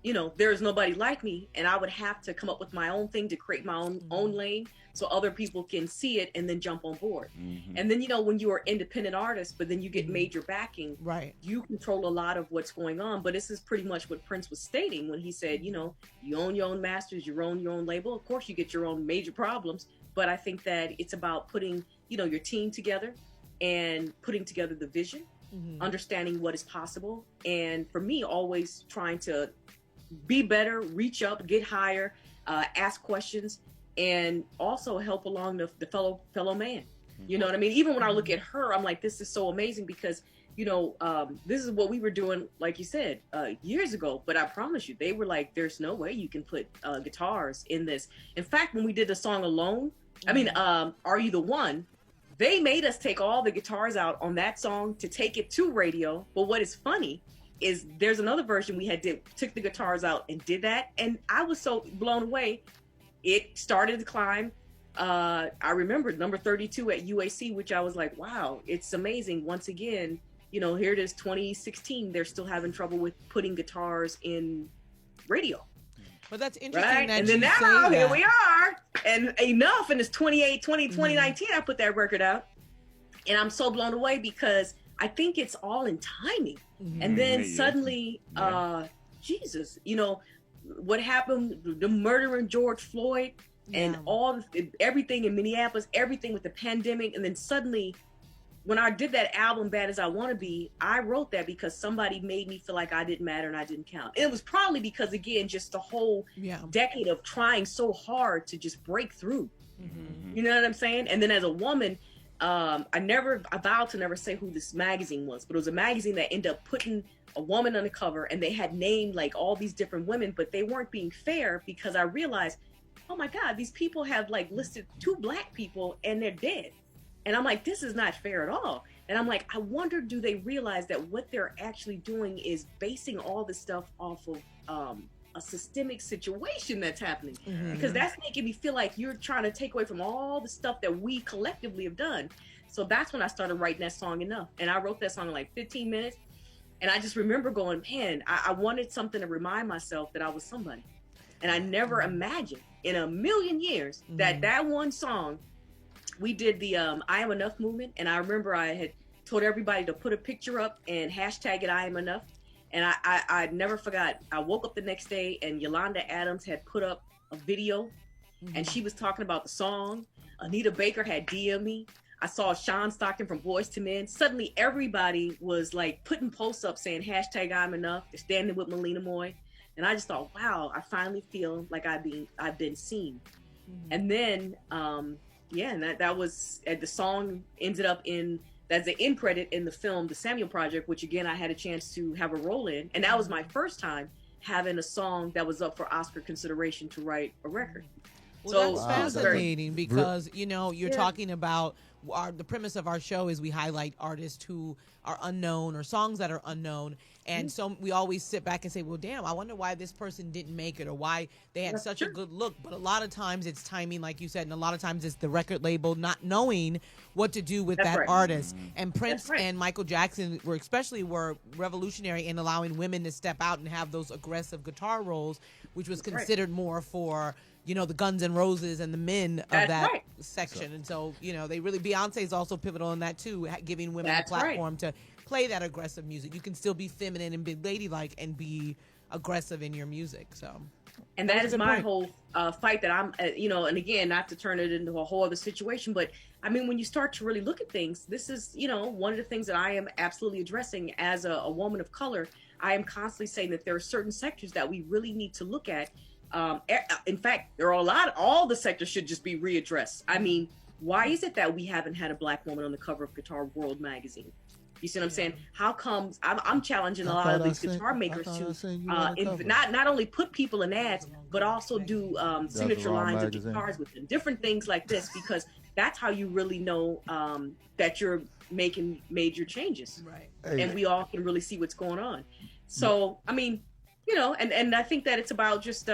you know, there's nobody like me, and I would have to come up with my own thing to create my own lane so other people can see it and then jump on board. And then, you know, when you are independent artist, but then you get major backing, right? You control a lot of what's going on. But this is pretty much what Prince was stating when he said, you know, you own your own masters, you own your own label. Of course, you get your own major problems, but I think that it's about putting, you know, your team together and putting together the vision, understanding what is possible. And for me, always trying to be better, reach up, get higher, ask questions, and also help along the fellow man. You know what I mean? Even when I look at her, I'm like, this is so amazing, because, you know, this is what we were doing, like you said, years ago. But I promise you, they were like, there's no way you can put guitars in this. In fact, when we did the song Alone, I mean, Are You the One? They made us take all the guitars out on that song to take it to radio. But what is funny is there's another version we took the guitars out and did that. And I was so blown away. It started to climb. I remember number 32 at UAC, which I was like, wow, it's amazing. Once again, you know, here it is 2016. They're still having trouble with putting guitars in radio. But that's interesting. Right? That And then you now, say here that. we are. And enough. And it's 2019, I put that record out. And I'm so blown away because I think it's all in timing. Mhm. And then Yeah. suddenly, Jesus, you know, what happened, the murdering George Floyd and everything in Minneapolis, everything with the pandemic. And then suddenly, when I did that album, Bad As I Want to Be, I wrote that because somebody made me feel like I didn't matter and I didn't count. And it was probably because, again, just the whole decade of trying so hard to just break through. You know what I'm saying? And then as a woman, I vowed to never say who this magazine was, but it was a magazine that ended up putting a woman on the cover, and they had named like all these different women, but they weren't being fair because I realized, oh my God, these people have like listed 2 Black people and they're dead. And I'm like, this is not fair at all. And I'm like, I wonder, do they realize that what they're actually doing is basing all this stuff off of a systemic situation that's happening? Because that's making me feel like you're trying to take away from all the stuff that we collectively have done. So that's when I started writing that song, Enough. And I wrote that song in like 15 minutes. And I just remember going, man, I wanted something to remind myself that I was somebody. And I never imagined in a million years that one song, we did the I Am Enough movement. And I remember I had told everybody to put a picture up and hashtag it I Am Enough. And I never forgot. I woke up the next day and Yolanda Adams had put up a video and she was talking about the song. Anita Baker had DM'd me. I saw Sean Stockton from Boyz II Men. Suddenly everybody was like putting posts up saying hashtag I'm enough. They're standing with Malina Moye. And I just thought, wow, I finally feel like I've been seen. And then, and that was, the song ended up that's the end credit in the film, The Samuel Project, which again, I had a chance to have a role in. And that was my first time having a song that was up for Oscar consideration to write a record. Well, that's fascinating because, you know, you're talking about the premise of our show is we highlight artists who are unknown or songs that are unknown. And so we always sit back and say, well, damn, I wonder why this person didn't make it or why they had such a good look. But a lot of times it's timing, like you said, and a lot of times it's the record label not knowing what to do with that artist. And Prince and Michael Jackson were revolutionary in allowing women to step out and have those aggressive guitar roles, which was considered more for, you know, the Guns N' Roses and the men of that section. And so, you know, Beyonce is also pivotal in that too, giving women a platform to play that aggressive music. You can still be feminine and be ladylike and be aggressive in your music. So, and that is my whole fight that I'm, you know, and again, not to turn it into a whole other situation, but I mean, when you start to really look at things, this is, you know, one of the things that I am absolutely addressing as a woman of color. I am constantly saying that there are certain sectors that we really need to look at. In fact, there are all the sectors should just be readdressed. I mean, why is it that we haven't had a Black woman on the cover of Guitar World magazine? You see what I'm saying? How comes I'm challenging a lot of these guitar makers to not only put people in ads, but also do signature lines of guitars with them, different things like this, because that's how you really know that you're making major changes. Right. And we all can really see what's going on. So, I mean, you know, and I think that it's about just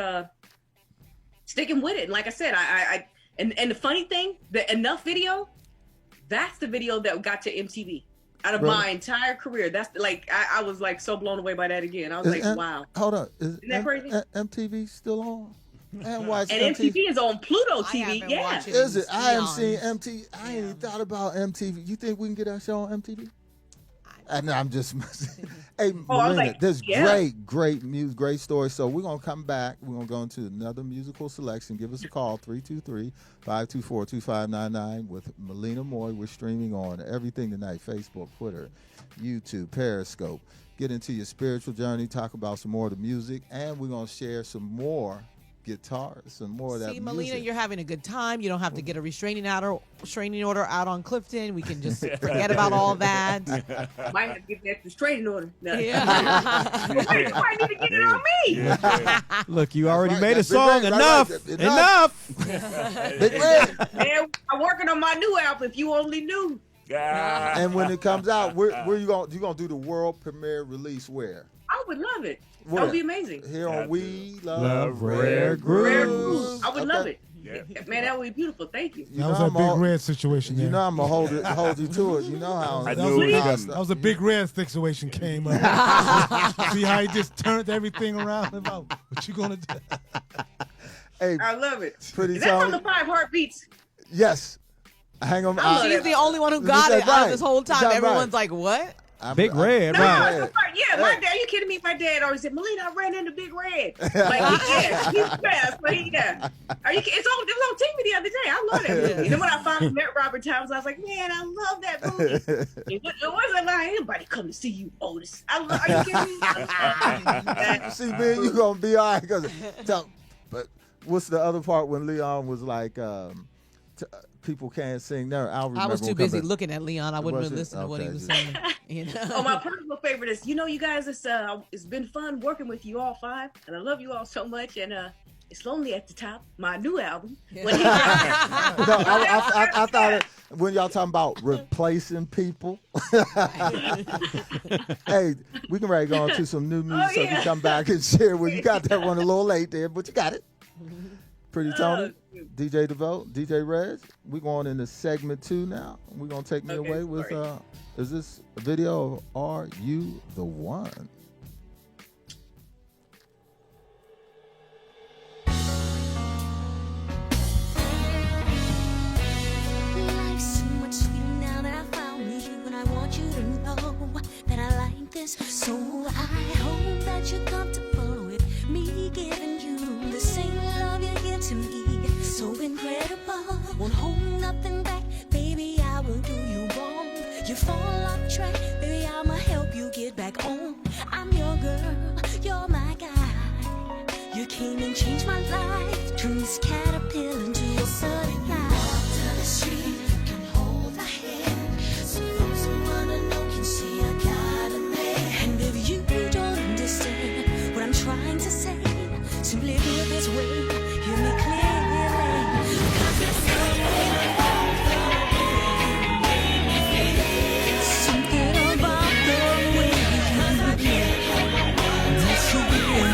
sticking with it. And like I said, and the funny thing, the Enough video, that's the video that got to MTV. Out of my entire career, that's like I was like so blown away by that again. I was wow. Hold on, isn't that crazy? MTV still on? And MTV is on Pluto TV. Yeah, is it? I haven't seen MTV. I ain't even thought about MTV. You think we can get our show on MTV? No, I'm just hey, Malina, this great music, great story. So we're going to come back. We're going to go into another musical selection. Give us a call, 323-524-2599 with Malina Moye. We're streaming on everything tonight, Facebook, Twitter, YouTube, Periscope. Get into your spiritual journey, talk about some more of the music, and we're going to share some more guitars, some more of that music. Malina, you're having a good time. You don't have to get a restraining order out on Clifton. We can just forget about all that. Might have to get that restraining order. No. Yeah. Might need to get it on me. Look, you already made a song. Enough. Big Man, I'm working on my new album. If you only knew. And when it comes out, where you gonna do the world premiere release? Where? I would love it. That would be amazing. Here on We Love Rare Grooves. Rare Grooves. I would love it. Yeah. Man, that would be beautiful. Thank you. That was a Big Red situation there. You know I'm going to hold you to it. You know how that was a Big Red situation came up. See how he just turned everything around about what you going to do. Hey, I love it. Pretty Is that from the 5 Heartbeats? Yes. Hang on. She's the only one who got it out of this whole time. Everyone's like, what? Big Red, No, right? yeah, my dad. Are you kidding me? My dad always said, "Melina, I ran into Big Red." Like, yeah, he's fast, but yeah. Are you? It was on TV the other day. I love that movie. And then when I finally met Robert Towns, I was like, man, I love that movie. It wasn't like anybody come to see you, Otis. Are you kidding me? See, man, you gonna be all right. But what's the other part when Leon was like, people can't sing there? I was too busy looking at Leon. I wouldn't have listened to what he was saying. You know? Oh, my personal favorite is, you guys, it's been fun working with you all five, and I love you all so much. And it's Lonely at the Top, my new album. No, I thought when y'all talking about replacing people. Hey, we can go on to some new music so you can come back and share. Well, you got that one a little late there, but you got it. Pretty Tony, DJ DeVoe, DJ Reg. We're going into segment 2 now. We're going to take me away with, is this a video of Are You the One? Life's so much sweeter now that I found you, and I want you to know that I like this. So I hope that you're comfortable with me giving you the same love you give to me. So incredible, won't hold nothing back, baby. I won't do you wrong. You fall off track, baby. I'ma help you get back on. I'm your girl, you're my guy. You came and changed my life. Dreams caterpillar into a butterfly. Walk down the street, you can hold my hand. So those who wanna know can see I got a man. And if you don't understand what I'm trying to say, simply do it this way. Hear me clearly. 'Cause there's something about the way you make me feel. Something about the way you make me feel. That's so weird.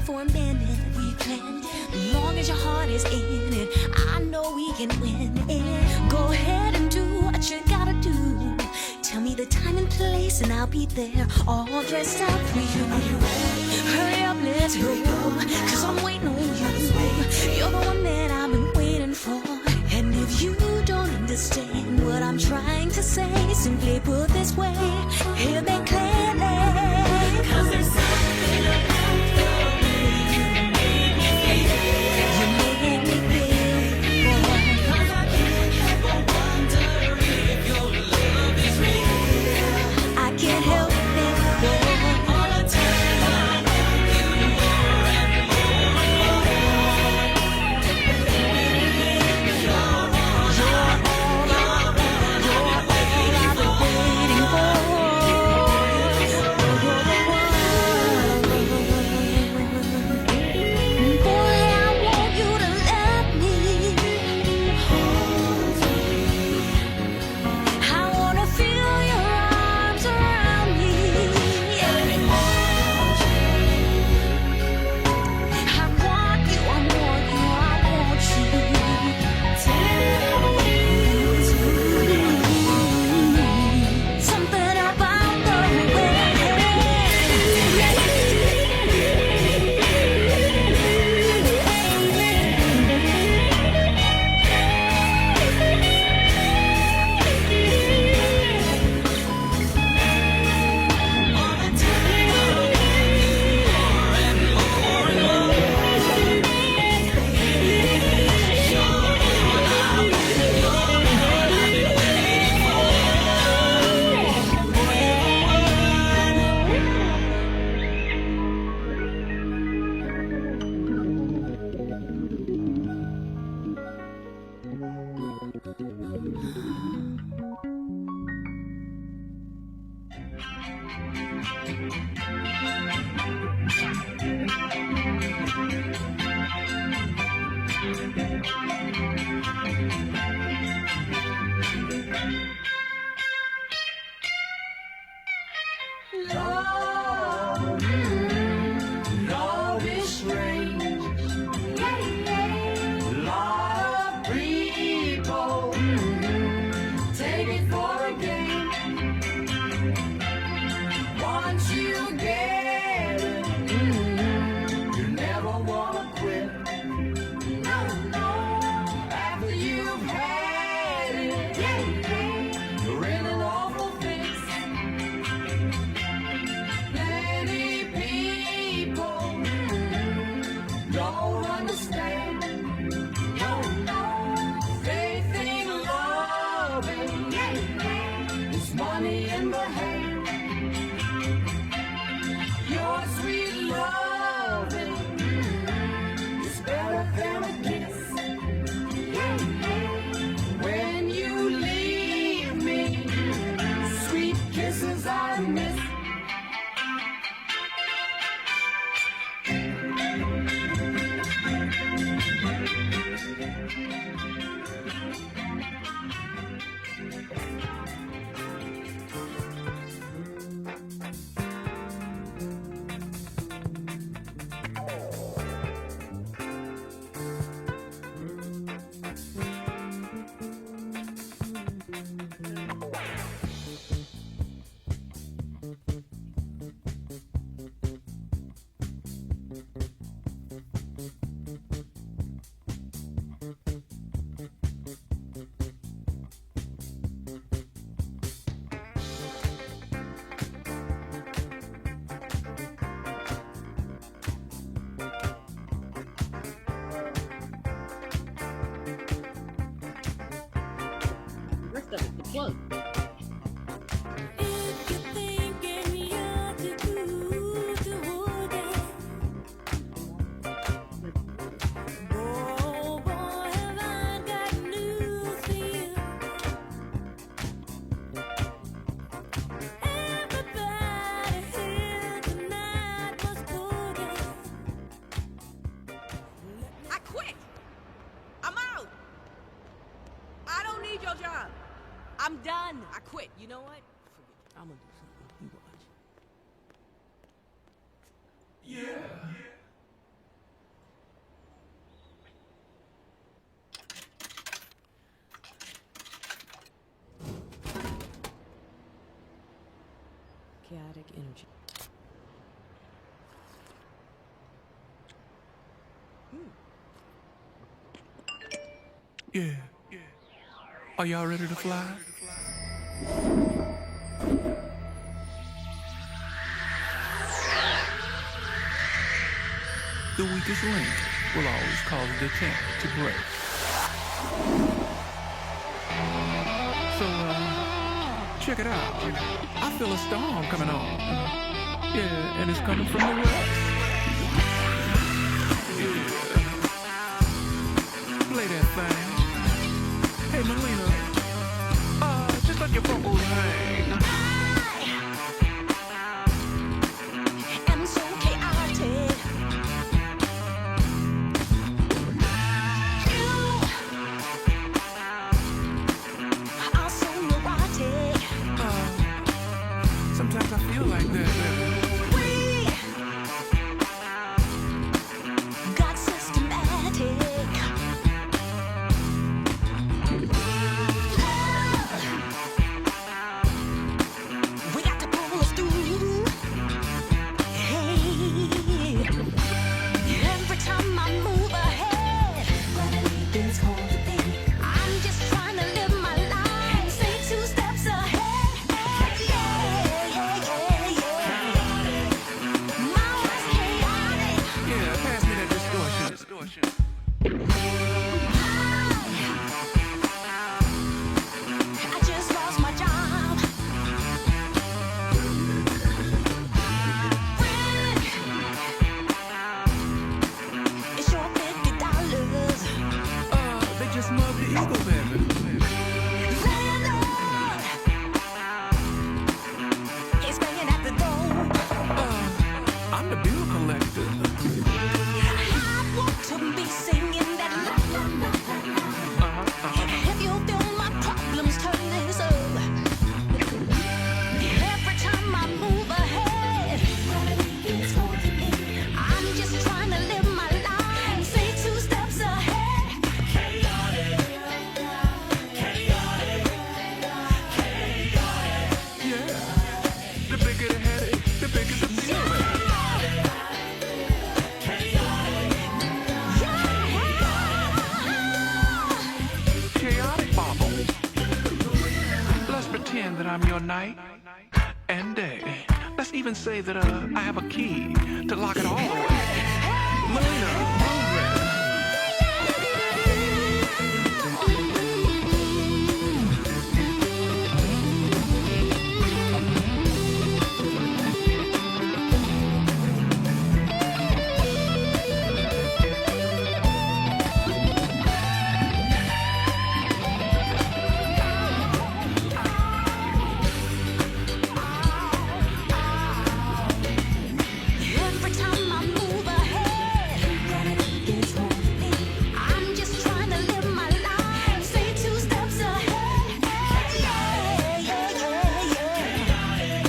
For a minute we planned. As long as your heart is in it, I know we can win it. Go ahead and do what you gotta do. Tell me the time and place and I'll be there, all dressed up for you. Are you ready? Hurry up, let's go. 'Cause I'm waiting on you. You're the one that I've been waiting for. And if you don't understand what I'm trying to say, simply put this way, hear me clearly. 'Cause there's something about No, no, after you've had it, you're in an awful fix. Many people don't understand. No, no, they think loving is money in the hand. Your sweet loving is better than a kiss. When you leave me, sweet kisses I miss. Rest of it, the plug. I quit. I'm out. I don't need your job. I'm done. I quit. You know what? Forget it. I'm gonna do something. You watch. Chaotic energy. Yeah. Are y'all ready to fly? The weakest link will always cause the attempt to break. So, check it out. I feel a storm coming on. Yeah, and it's coming from the west. Yeah. Play that thing. Hey, Malina, just let your vocals hang. I'm so chaotic. You are so neurotic. Sometimes I feel like that, baby. We got systematic. We got to pull us through. Hey, every time I move ahead, gravitation's holding me. I'm just trying to live my life. Stay 2 steps ahead. My life's chaotic. Yeah, pass me that distortion. I just lost my job. Rent, it's your $50. They just mugged the eagle, baby. Landlord, he's banging at the door. I'm the bill collector. I want to be singing that la la la la la. If you feel my problems, turn this up. Every time I move ahead, it's holding me. I'm just trying to live my life. Stay 2 steps ahead. I'm your night and day. Let's even say that I have a key to lock it all away. Malina Moye. Every time I move ahead, it's on me. I'm just trying to live my life, stay 2 steps ahead. Yeah, yeah, yeah, yeah.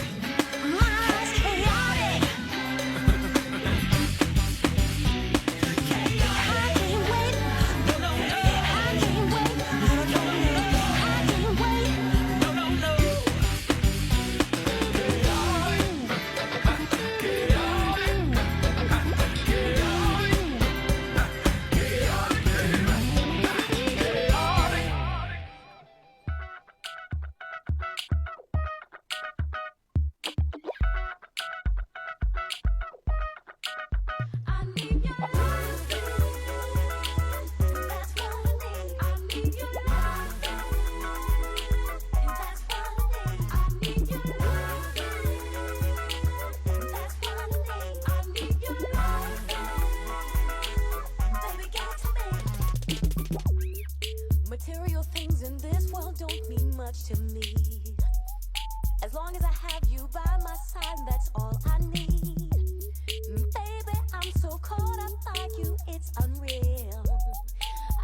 My life's chaotic. I can't wait. No, no, no. I can't wait. No, no, no. I can't wait. No, no, no. I need your love, that's what I need. I need your love, that's what I need. I need your love, that's what I need. I need your love, baby, get to me. Material things in this world don't mean much to me. As long as I have you by my side, that's all I need. Baby, I'm so caught up by you, it's unreal.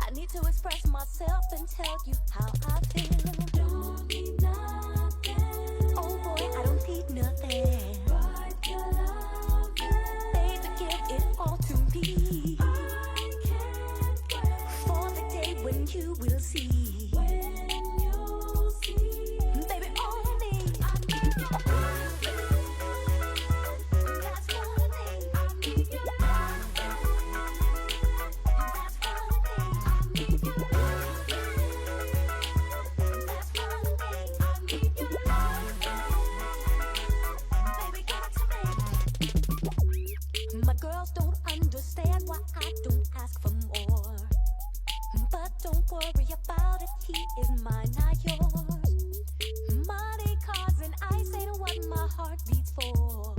I need to express myself and tell you how I feel. Don't need nothing. Oh boy, I don't need nothing. But your love, baby, give it all to me. I can't wait for the day when you will see. When you'll see, baby, only I need your love. That's what I need. I need your love. That's what I need. I need your love. That's what I need. I need your love. Baby, give it to me. My girls don't understand why I don't ask for more. But don't worry about it, he is mine, not yours. Money, cars, and ice ain't what my heart beats for.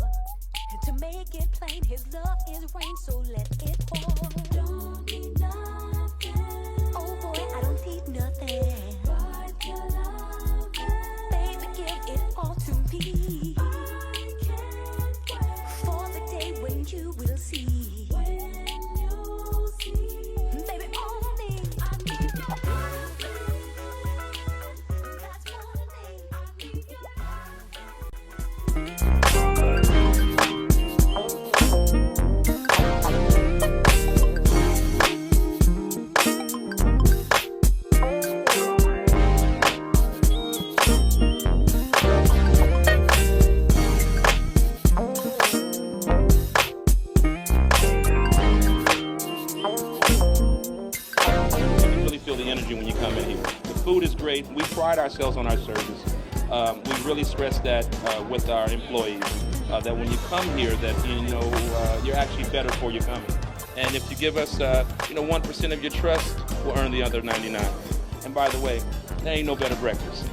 To make it plain, his love is rain, so let it pour. Don't need nothing. Oh boy, I don't need nothing. But your love, baby, give it all to me. I can't wait for the day when you will see. When you'll see, baby, only I need your love. That's what I need. I need your You really feel the energy when you come in here. The food is great. We pride ourselves on our service. We really stress that with our employees, that when you come here, that you're actually better for your coming. And if you give us 1% of your trust, we'll earn the other 99. And by the way, there ain't no better breakfast.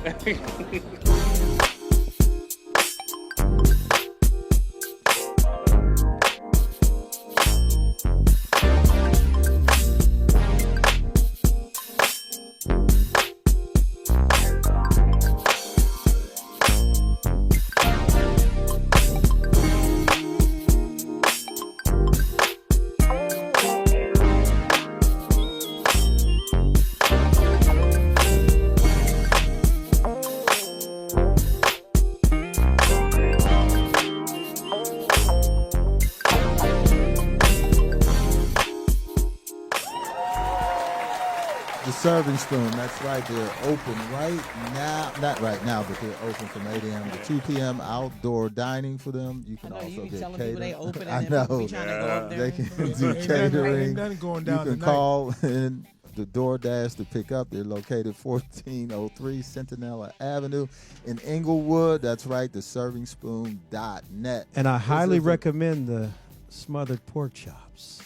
Serving Spoon, that's right. They're open right now. Not right now, but they're open from 8 a.m. to 2 p.m. Outdoor dining for them. You can also you be get telling catering. people they open I and then people know. be trying to go up there. They can do Ain't catering. nothing going You down can tonight. call and the DoorDash to pick up. They're located 1403 Centinela Avenue in Inglewood. That's right, theservingspoon.net. And I highly is the- recommend the smothered pork chops.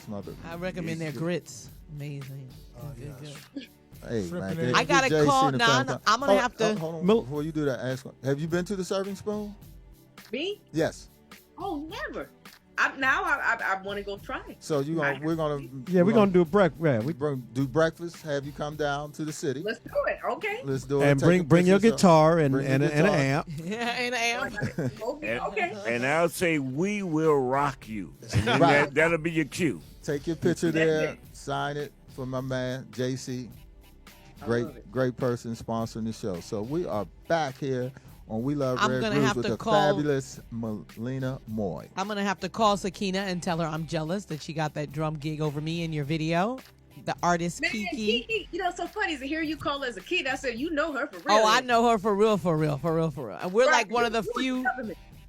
I recommend their grits. Amazing. Good. Hey, man, Shrimp I got a call now. I'm gonna have to. Hold on, before you do that, ask. Have you been to the Serving Spoon? Me? Yes. Oh, never. I want to go try it. So we're gonna do breakfast. Yeah, we do breakfast. Have you come down to the city? Let's do it. Okay. Let's do it. and Take bring your pictures guitar and bring an your guitar. amp. Yeah, and I am. Okay. And I'll say, we will rock you. And then Right. that'll be your cue. Take your picture there. Sign it for my man JC. Great person sponsoring the show. So we are back here on We Love I'm Red gonna Grooves have with to the call- fabulous Malina Moye. I'm gonna have to call Sakina and tell her I'm jealous that she got that drum gig over me in your video. The artist Man, Kiki. Kiki, so funny is to hear you call her as a kid. I said, you know her for real. Oh, I know her for real. And we're like one of the few.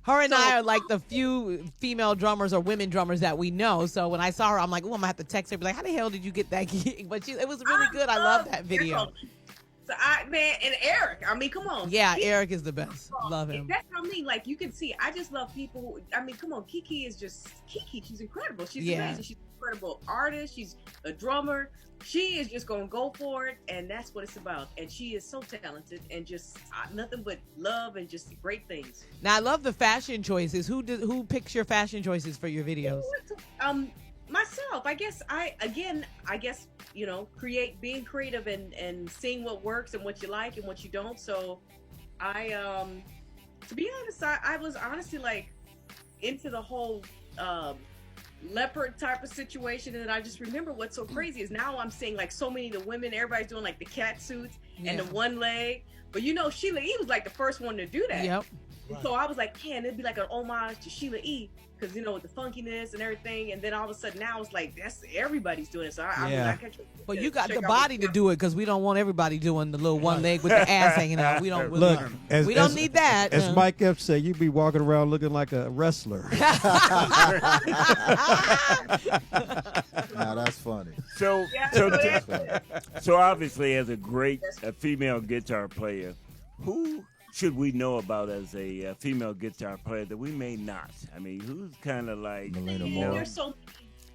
Her and I are like the few female drummers or women drummers that we know. So when I saw her, I'm like, oh, I'm gonna have to text her, be like, how the hell did you get that gig? But it was really good. I love that video. So and Eric. I mean, come on. Yeah, Kiki, Eric is the best. Love him. That's what I mean. Like you can see, I just love people who. I mean, come on, Kiki is just Kiki. She's incredible. She's amazing. She's an incredible artist. She's a drummer. She is just gonna go for it, and that's what it's about. And she is so talented, and just nothing but love and just great things. Now I love the fashion choices. Who picks your fashion choices for your videos? Myself. I guess being creative and seeing what works and what you like and what you don't. So to be honest, I was honestly like into the whole leopard type of situation, and I just remember what's so crazy is now I'm seeing like so many of the women, everybody's doing like the cat suits and the one leg, but Sheila E was like the first one to do that. Yep. So I was like, man, it'd be like an homage to Sheila E. Because with the funkiness and everything, and then all of a sudden now it's like that's everybody's doing it. So I But you got the body to do it because we don't want everybody doing the little one leg with the ass hanging out. We don't really. We don't need that. As Mike Epps said, you be walking around looking like a wrestler. Now that's funny. So obviously, as a great female guitar player, who should we know about as a female guitar player that we may not? I mean, who's kind of like Malina Moye. There's so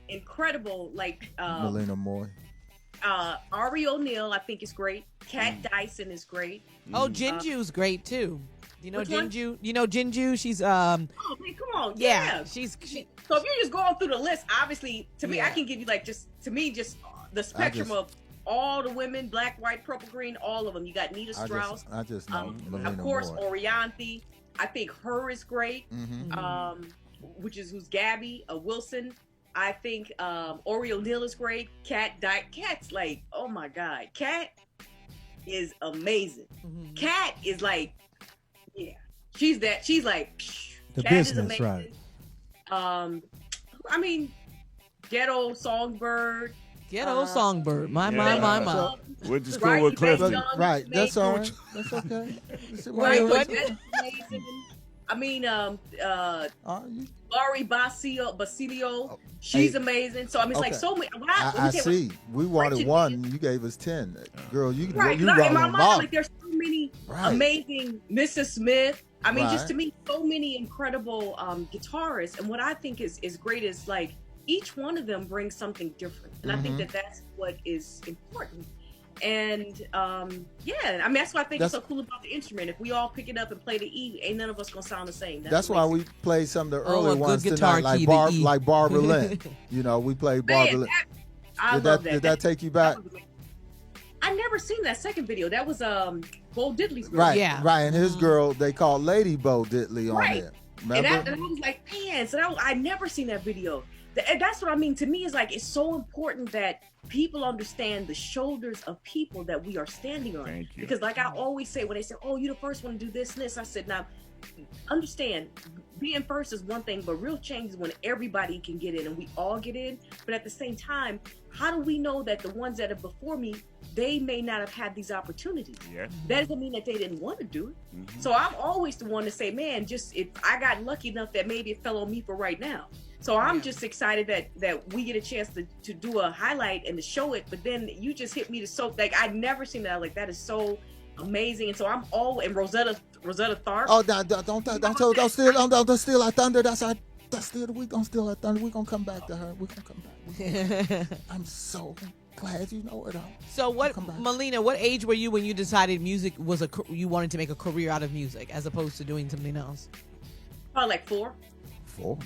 incredible, like Malina Moye. Ari O'Neil, I think is great. Kat Dyson is great. Oh, Jinju's great too. You know Which one? Jinju? You know Jinju? She's Oh man, come on. Yeah. She's So if you're just going through the list, obviously, to me, I can give you like just the spectrum of all the women, black, white, purple, green, all of them. You got Nita Strauss. I just know Malina of course, Moye. Orianthi. I think her is great. Mm-hmm. Who's Gabby Wilson. I think Ori O'Neil is great. Kat's like, oh my God. Kat is amazing. Kat is like, she's like, The Kat business, is right? I mean, Ghetto Songbird. Ghetto Songbird. My. Went to school with Clifton. Right, that's all right. That's okay. I mean, Laurie Basilio, she's amazing. So I mean, it's like so many. I see. We wanted one. You gave us 10. Girl, you right. you In brought my them mind, all. like there's so many amazing Mrs. Smith. I mean, just to me, so many incredible guitarists. And what I think is great is like each one of them brings something different, and I think that's what is important. And I mean, that's what I think is so cool about the instrument. If we all pick it up and play the E, ain't none of us gonna sound the same. That's why we played some of the early a ones good guitar tonight, key, like Barbara Lynn. We played Barbara Lynn. I love that. Did that take you back? I never seen that second video. That was Bo Diddley's girl. Right, right. And his girl, they called Lady Bo Diddley on there. Remember? And I was like, man, I never seen that video. And that's what I mean. To me, is like it's so important that people understand the shoulders of people that we are standing on. Thank you. Because like I always say, when they say, "Oh, you're the first one to do this and this," I said, "Now, understand, being first is one thing, but real change is when everybody can get in and we all get in. But at the same time, how do we know that the ones that are before me, they may not have had these opportunities? Yeah. That doesn't mean that they didn't want to do it. Mm-hmm. So I'm always the one to say, man, just if I got lucky enough that maybe it fell on me for right now. So I'm just excited that we get a chance to do a highlight and to show it. But then you just hit me to so like I'd never seen that. Like that is so amazing. And so I'm all and Rosetta Tharpe. Oh, don't steal our thunder. That's still we gonna steal our thunder. We gonna come back to her. We gonna come back. I'm so glad you know it all. So what, Malina? What age were you when you decided music was you wanted to make a career out of music as opposed to doing something else? Probably like 4. 4.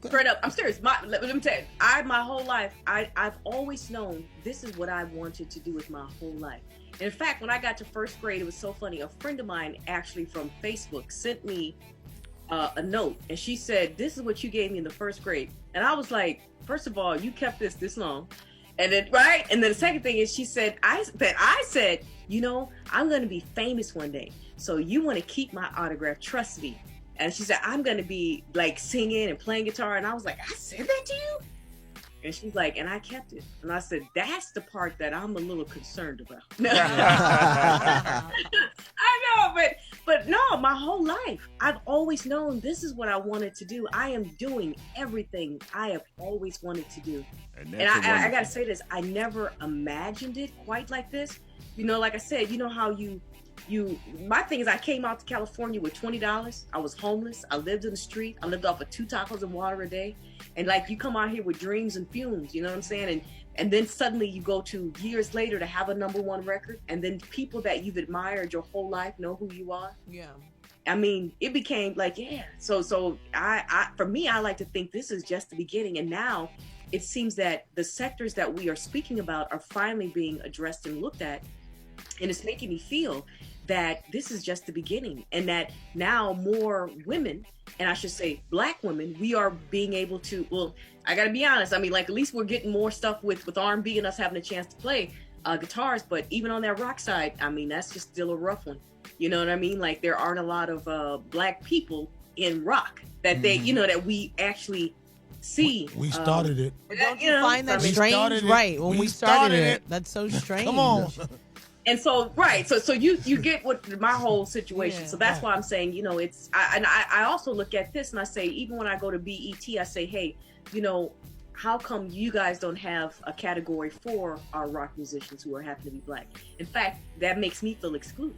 Straight up, I'm serious. Let me tell you, my whole life, I've always known this is what I wanted to do with my whole life. And in fact, when I got to first grade, it was so funny. A friend of mine actually from Facebook sent me a note, and she said, "This is what you gave me in the first grade." And I was like, first of all, you kept this long, and then right, and then the second thing is, she said, I said, you know, I'm going to be famous one day, so you want to keep my autograph? Trust me. And she said, I'm going to be like singing and playing guitar. And I was like, I said that to you? And she's like, and I kept it. And I said, that's the part that I'm a little concerned about. I know, but no, my whole life, I've always known this is what I wanted to do. I am doing everything I have always wanted to do. And I got to say this, I never imagined it quite like this. You know, like I said, you know how my thing is I came out to California with $20. I was homeless. I lived in the street. I lived off of 2 tacos and water a day. And like you come out here with dreams and fumes, you know what I'm saying? And then suddenly you go to years later to have a #1 record. And then people that you've admired your whole life know who you are. Yeah. I mean, it became like, yeah. So I for me, I like to think this is just the beginning. And now it seems that the sectors that we are speaking about are finally being addressed and looked at. And it's making me feel that this is just the beginning, and that now more women, and I should say Black women, we are being able to, well, I gotta be honest, I mean, like at least we're getting more stuff with R&B and us having a chance to play guitars, but even on that rock side, I mean, that's just still a rough one. You know what I mean? Like there aren't a lot of Black people in rock that they, you know, that we actually see. We started it. But don't you find that strange? Right, when we started it, that's so strange. Come on. And so, right, so you get what my whole situation. So that's why I'm saying, you know, it's, I also look at this and I say, even when I go to BET, I say, hey, you know, how come you guys don't have a category for our rock musicians who happen to be Black? In fact, that makes me feel excluded.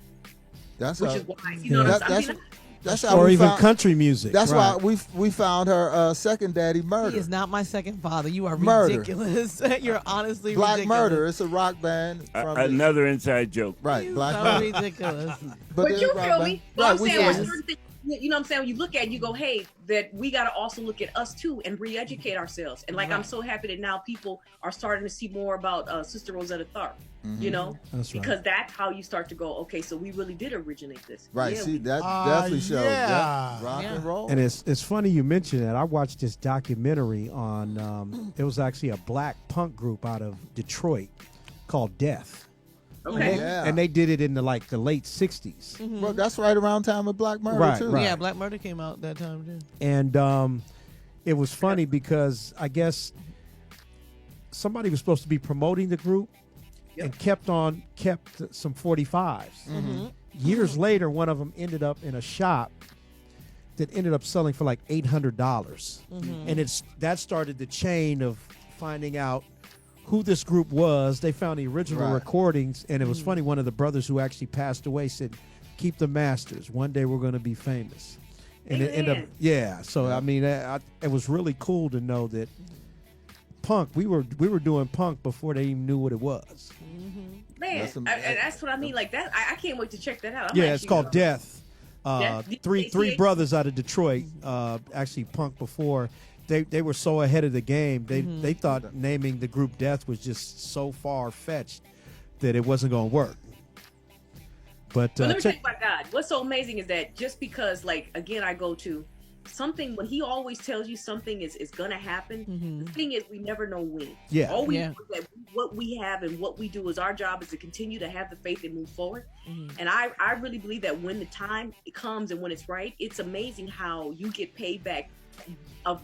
Which is why, you know what I'm saying? That's how or we even found, country music. That's right. why we found her second daddy Murder. He is not my second father. You are Murder. ridiculous. You're honestly Black ridiculous. Murder. It's a rock band. From another inside joke. Right, Black So Murder. ridiculous. But you feel me? But I'm saying, right, certain things, you know what I'm saying? When you look at it, you go, hey, that we got to also look at us too and re-educate ourselves. And like, I'm so happy that now people are starting to see more about Sister Rosetta Tharpe. You know, that's right. because that's how you start to go, okay, so we really did originate this. Right, Yeah, see, that definitely shows yeah. rock and roll. And it's funny you mentioned that. I watched this documentary on, it was actually a Black punk group out of Detroit called Death. Okay. And they did it in the late 60s. Well, that's right around time of Black Murder, Right, too. right. Yeah, Black Murder came out that time too. And it was funny because I guess somebody was supposed to be promoting the group and kept some 45s. Years later, one of them ended up in a shop that ended up selling for like $800. And that started the chain of finding out who this group was. They found the original recordings, and it was funny. One of the brothers who actually passed away said, "Keep the masters. One day we're going to be famous." And it ended up, So I mean, it was really cool to know that punk. We were doing punk before they even knew what it was. Man, that's what I mean. Like that, I can't wait to check that out. It's called Death. Three Death? brothers out of Detroit actually punk before. They were so ahead of the game. They thought naming the group Death was just so far fetched that it wasn't going to work. But let me tell you about God. What's so amazing is that just because, like, again, I go to something when He always tells you something is going to happen. The thing is, we never know when. Yeah. All we know is that what we have and what we do is our job is to continue to have the faith and move forward. Mhm. And I really believe that when the time comes and when it's right, it's amazing how you get paid back of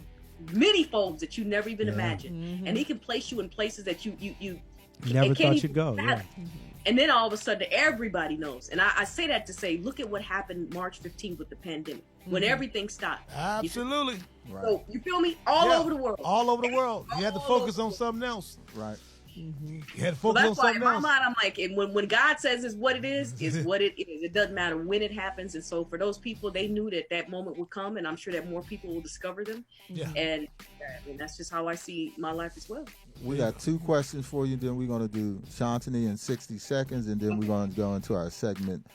many folds that you never even imagined. And he can place you in places that you Never can't thought even you'd go. Yeah. fathom. And then all of a sudden, everybody knows. And I say that to say, look at what happened March 15th with the pandemic, when everything stopped. Absolutely. So, you feel me? All over the world. All over the world. You had to focus on something else. Right. You had to So focus on that's why in something my else. mind, I'm like, and when God says it's what it is what it is. It doesn't matter when it happens. And so for those people, they knew that that moment would come, and I'm sure that more people will discover them. Yeah. And I mean, that's just how I see my life as well. We got 2 questions for you. Then we're going to do Shantini in 60 seconds, and then we're going to go into our segment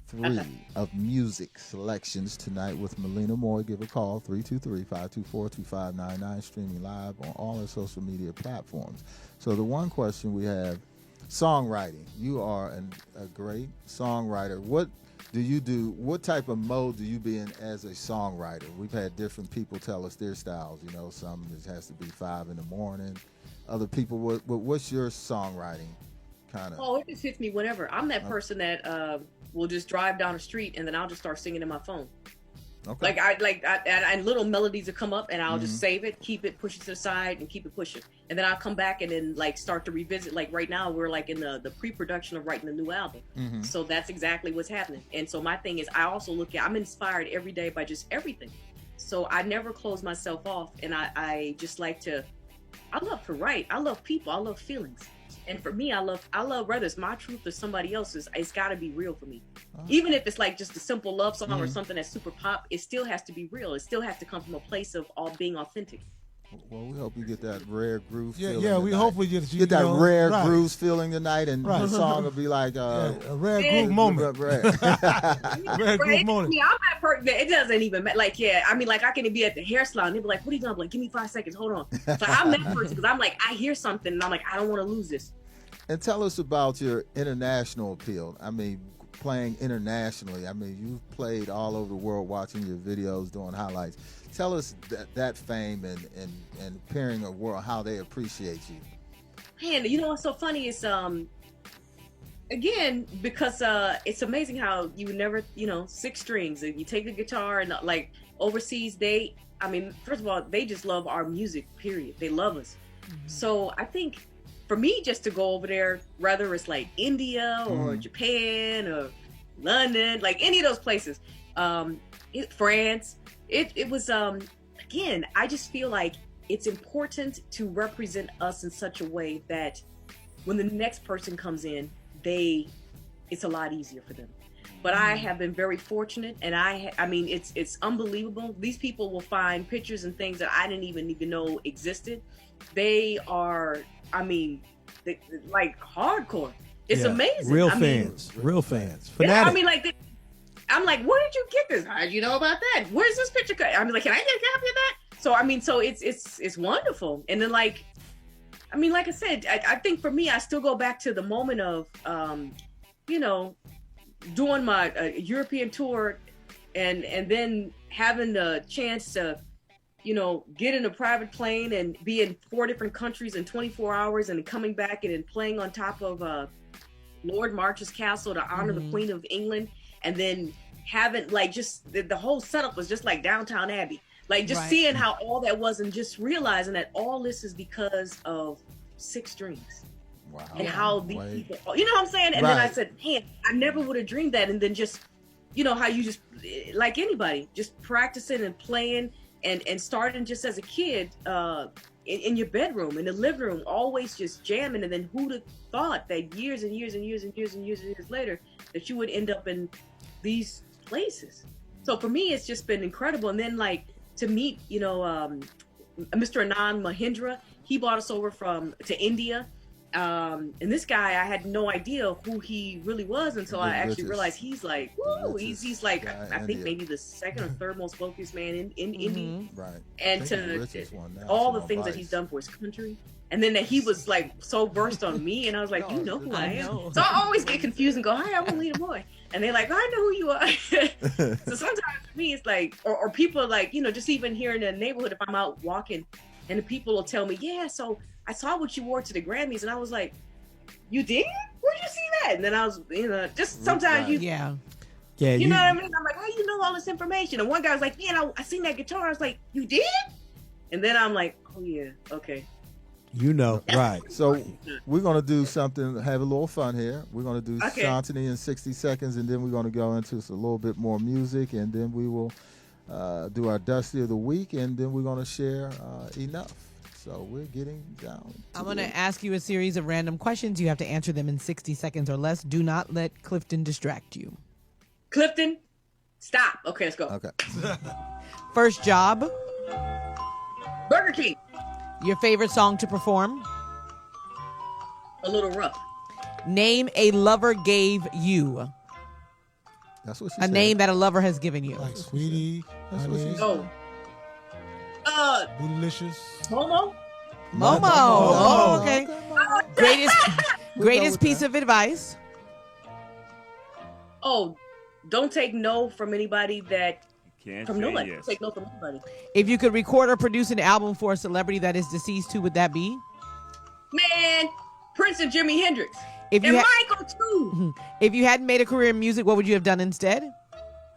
3 of music selections tonight with Malina Moye. Give a call, 323-524-2599, streaming live on all our social media platforms. So the one question we have, songwriting. You are a great songwriter. What do you do? What type of mode do you be in as a songwriter? We've had different people tell us their styles. You know, some it has to be 5 in the morning. Other people, what's your songwriting kind of? Oh, it just hits me whenever. I'm that person that will just drive down the street and then I'll just start singing in my phone. Okay. And little melodies will come up and I'll just save it, keep it, push it to the side, and keep it pushing. And then I'll come back and then like start to revisit. Like right now, we're like in the pre-production of writing the new album. So that's exactly what's happening. And so my thing is, I also I'm inspired every day by just everything. So I never close myself off, and I just like to. I love to write. I love people. I love feelings. And for me, I love whether it's my truth or somebody else's, it's got to be real for me. Even if it's like just a simple love song or something that's super pop, it still has to be real. It still has to come from a place of all being authentic. Well, we hope you get that rare groove feeling. Yeah, we tonight. hope we get Get that rare grooves feeling tonight, and the song will be like a rare groove moment. Rare groove moment. I mean, I'm that person that it doesn't even matter. Like, yeah, I mean, like I can be at the hair salon. They'll be like, "What are you doing?" I'm like, "Give me 5 seconds. Hold on." So I'm that person because I'm like, I hear something and I'm like, I don't want to lose this. And tell us about your international appeal. I mean, playing internationally. I mean, you've played all over the world, watching your videos, doing highlights. Tell us that fame and appearing a world, how they appreciate you. Man, you know what's so funny is again, because it's amazing how you never, 6 strings. If you take the guitar and like overseas, first of all, they just love our music, period. They love us. So I think for me, just to go over there, whether it's like India or Japan or London, like any of those places, France, it was, again, I just feel like it's important to represent us in such a way that when the next person comes in, it's a lot easier for them. But I have been very fortunate, and I mean, it's unbelievable. These people will find pictures and things that I didn't even know existed. They are, I mean, like hardcore. It's amazing. Real fans. Fanatic. Yeah, I mean, like, I'm like, where did you get this? How did you know about that? Where's this picture? I'm like, can I get a copy of that? So I mean, so it's wonderful. And then like I said, I think for me, I still go back to the moment of, doing my European tour, and then having the chance to, get in a private plane and be in 4 different countries in 24 hours, and coming back and then playing on top of Lord March's castle to honor the Queen of England, and then having like just the whole setup was just like Downtown Abbey. Like just seeing how all that was, and just realizing that all this is because of 6 strings. Wow. And how these people, you know what I'm saying? And then I said, man, I never would have dreamed that. And then just, how you just, like anybody, just practicing and playing and starting just as a kid in your bedroom, in the living room, always just jamming. And then who'd have thought that years and years and years and years and years and years later that you would end up in these places. So for me, it's just been incredible. And then like to meet, Mr. Anand Mahindra, he brought us over to India. And this guy, I had no idea who he really was until I actually realized he's like, woo, he's like, I think maybe the 2nd or 3rd most focused man in India. Right. And to all the things that he's done for his country. And then that he was like so versed on me, and I was like, you know who I am. So I always get confused and go, hi, I'm Malina Moye. And they're like, I know who you are. So sometimes for me, it's like, or people are like, just even here in the neighborhood, if I'm out walking and the people will tell me, yeah, so I saw what you wore to the Grammys, and I was like, you did? Where'd you see that? And then I was, just sometimes you Yeah, you know what I mean? I'm like, how you know all this information? And one guy was like, I seen that guitar. I was like, you did? And then I'm like, oh yeah, okay. Right. So we're going to do something, have a little fun here. We're going to do Okay. Shantini in 60 seconds, and then we're going to go into a little bit more music, and then we will do our Dusty of the Week, and then we're going to share Enough. So we're getting down. I'm going to ask you a series of random questions. You have to answer them in 60 seconds or less. Do not let Clifton distract you. Clifton, stop. Okay, let's go. Okay. First job. Burger King. Your favorite song to perform. A Little Rough. Name a lover gave you. That's what she A said. name that a lover has given you. Like Sweetie, That's what she Honey, said. Bootylicious. Momo. Momo. Oh, okay. Greatest piece of advice. Oh, don't take no from anybody that Can't from say nobody. yes. Take no from anybody. If you could record or produce an album for a celebrity that is deceased, who would that be? Man, Prince and Jimi Hendrix. If you and had- Michael too. If you hadn't made a career in music, what would you have done instead?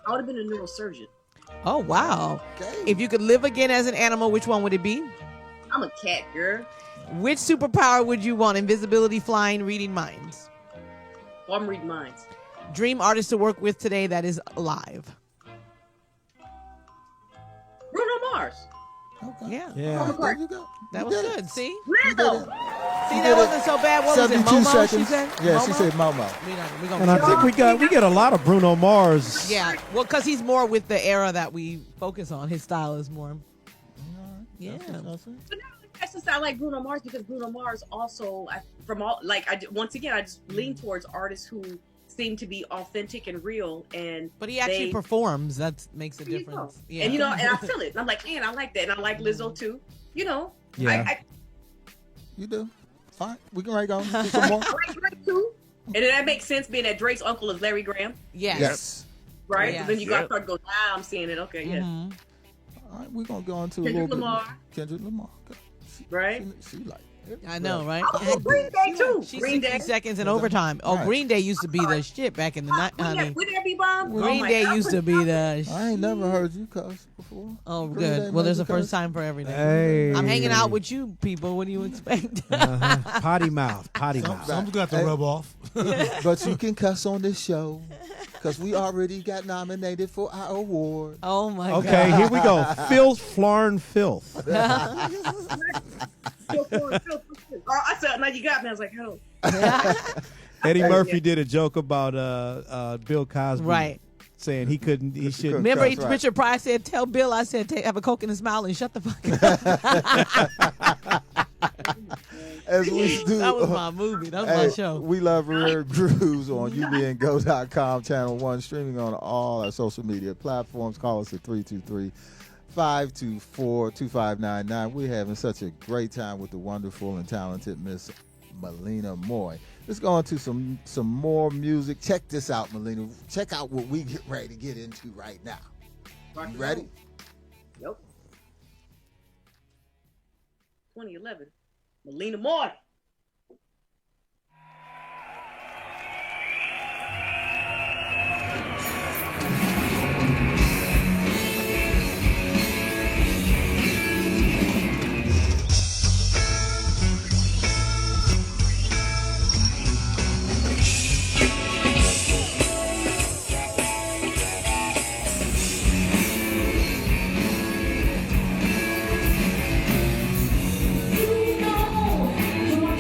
I would have been a neurosurgeon. Oh, wow. Okay. If you could live again as an animal, which one would it be? I'm a cat, girl. Which superpower would you want? Invisibility, flying, reading minds? Oh, I'm reading minds. Dream artist to work with today that is alive. Bruno Mars. Okay. Yeah. Yeah. There you go. That You was did it. good. See? Lizzo. See, that wasn't so bad. What was it? 72 Momo, seconds. she said? Yeah, Momo? she said Momo. We gonna And I think we get a lot of Bruno Mars. Yeah, well, because he's more with the era that we focus on. His style is more. Yeah. But no, that's just I like Bruno Mars because Bruno Mars also once again I just lean towards artists who seem to be authentic and real, and But he actually performs. That makes a There you difference. go. Yeah. And and I feel it. And I'm like, man, I like that, and I like Lizzo too. Yeah. You do. Fine. We can go on. Do some more. I like Drake too, and then that makes sense being that Drake's uncle is Larry Graham, Yes. right? Yes. So then you got to start to go, I'm seeing it. Okay, yeah. Mhm. All right, we're going to go into a Kendrick little Lamar. bit. Kendrick Lamar. Okay. Right? She like it. I know, right? Oh, Green Day too. She's Green 60 Day. seconds in overtime. Oh, Right. Green Day used to be the shit back in the night, honey. Would that be bomb? Green Day used to be the I ain't never heard you cuss before. Oh, Green Day good. Well, there's made a you first cuss? time for everything. Hey. I'm hanging out with you people. What do you expect? Potty mouth. Something's gonna have to rub off. But you can cuss on this show because we already got nominated for our award. Oh my Okay, God. here we go. Filth, Flarn, Filth. Oh, I said, now you got me. I was like, oh. Eddie Murphy did a joke about Bill Cosby. Right. Saying he shouldn't. Remember, That's right. Richard Pryor said, "Tell Bill I said have a Coke and a smile and shut the fuck up." As we do, That was my movie. That was my show. We love Rare Grooves on ubngo.com, Channel 1, streaming on all our social media platforms. Call us at 323-524-2599. We're having such a great time with the wonderful and talented Miss Malina Moye. Let's go into some more music. Check this out, Malina. Check out what we get ready to get into right now. You ready? Yep. 2011. Malina Moye. You know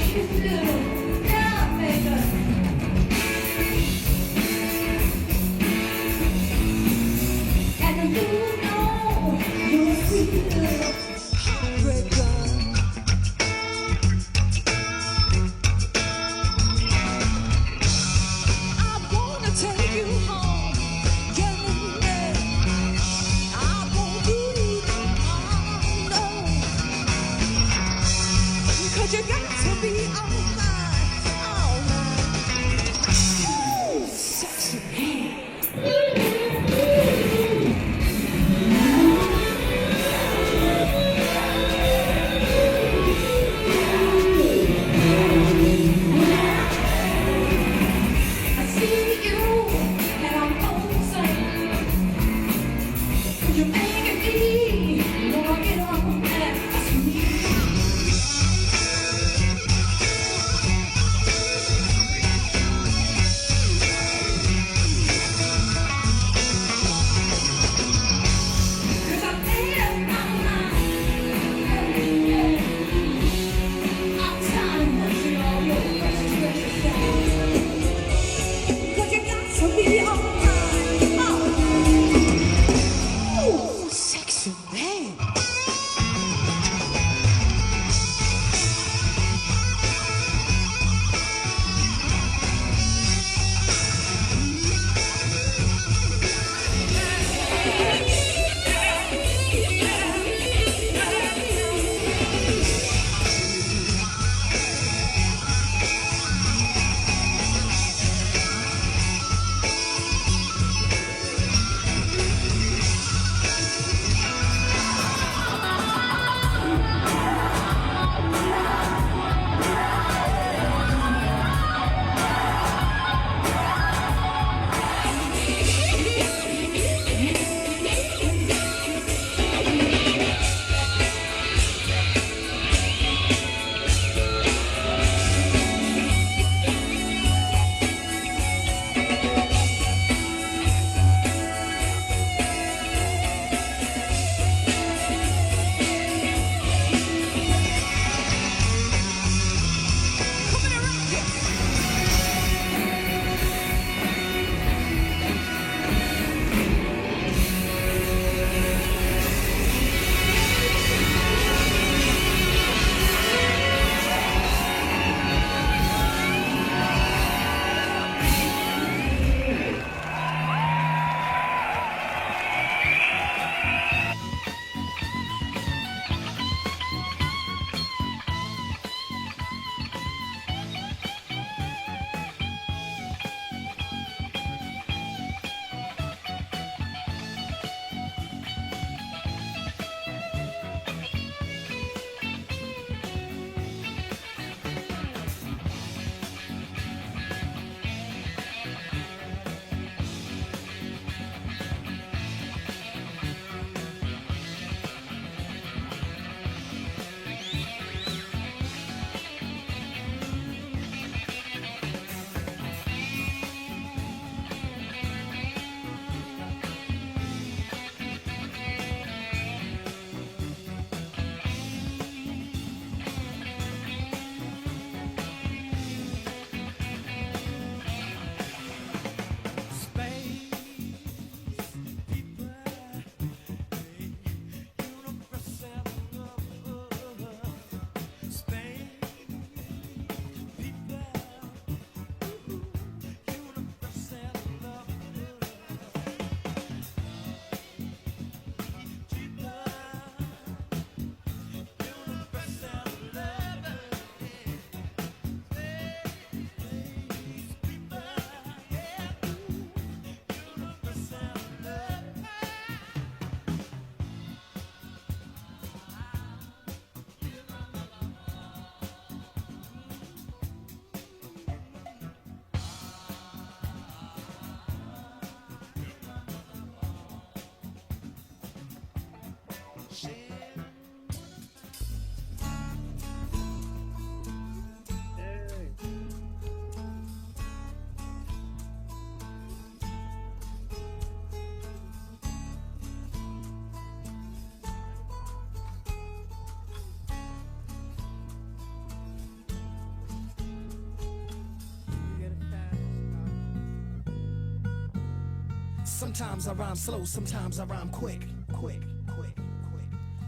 Sometimes I rhyme slow, sometimes I rhyme quick.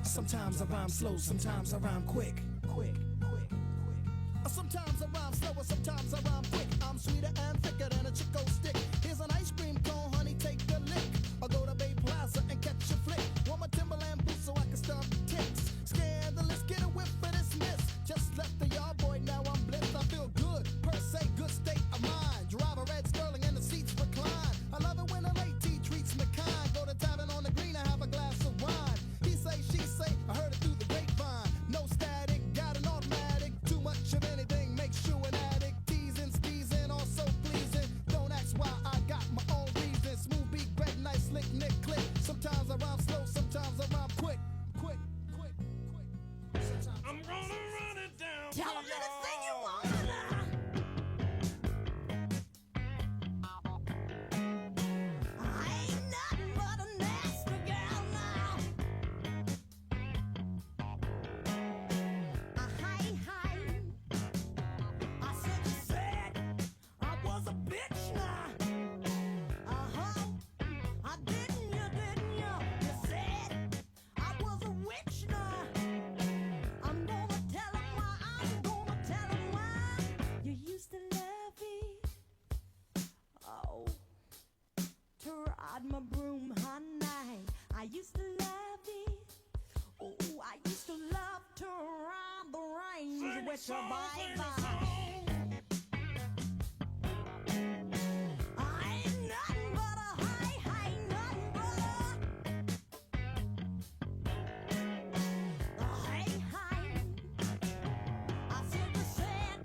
Sometimes I rhyme slow, sometimes I rhyme quick. Sometimes I rhyme slower, sometimes I rhyme quick. I'm sweeter and thicker than a Chico stick. Here's an ice cream cone, honey, take a lick. Or go to Bay Plaza and catch a flick. Want my Timberland boots so I can stomp ticks. Scandalous, get a whip for this miss. Just left the yard boy, now I'm blessed. I feel good, per se, good state of mind. Drive a red Sterling and the seats recline. I love it when a late tea treats me kind. Go to tavern on the green and have a glass of wine. He say, she say, I heard it through the grapevine. No static, got an automatic. Too much of anything makes you an addict. Teasing, squeezing, also pleasing. Don't ask why, I got my own reasons. Smooth beat, red, nice, lick, nick, click. Sometimes I rhyme slow, sometimes I rhyme quick. I'm gonna run it down. Tell 'em anything you want. My broom, honey. I used to love it. Oh, I used to love to ride the range with your baby. I ain't nothing but a high, nothing but a high. I simply said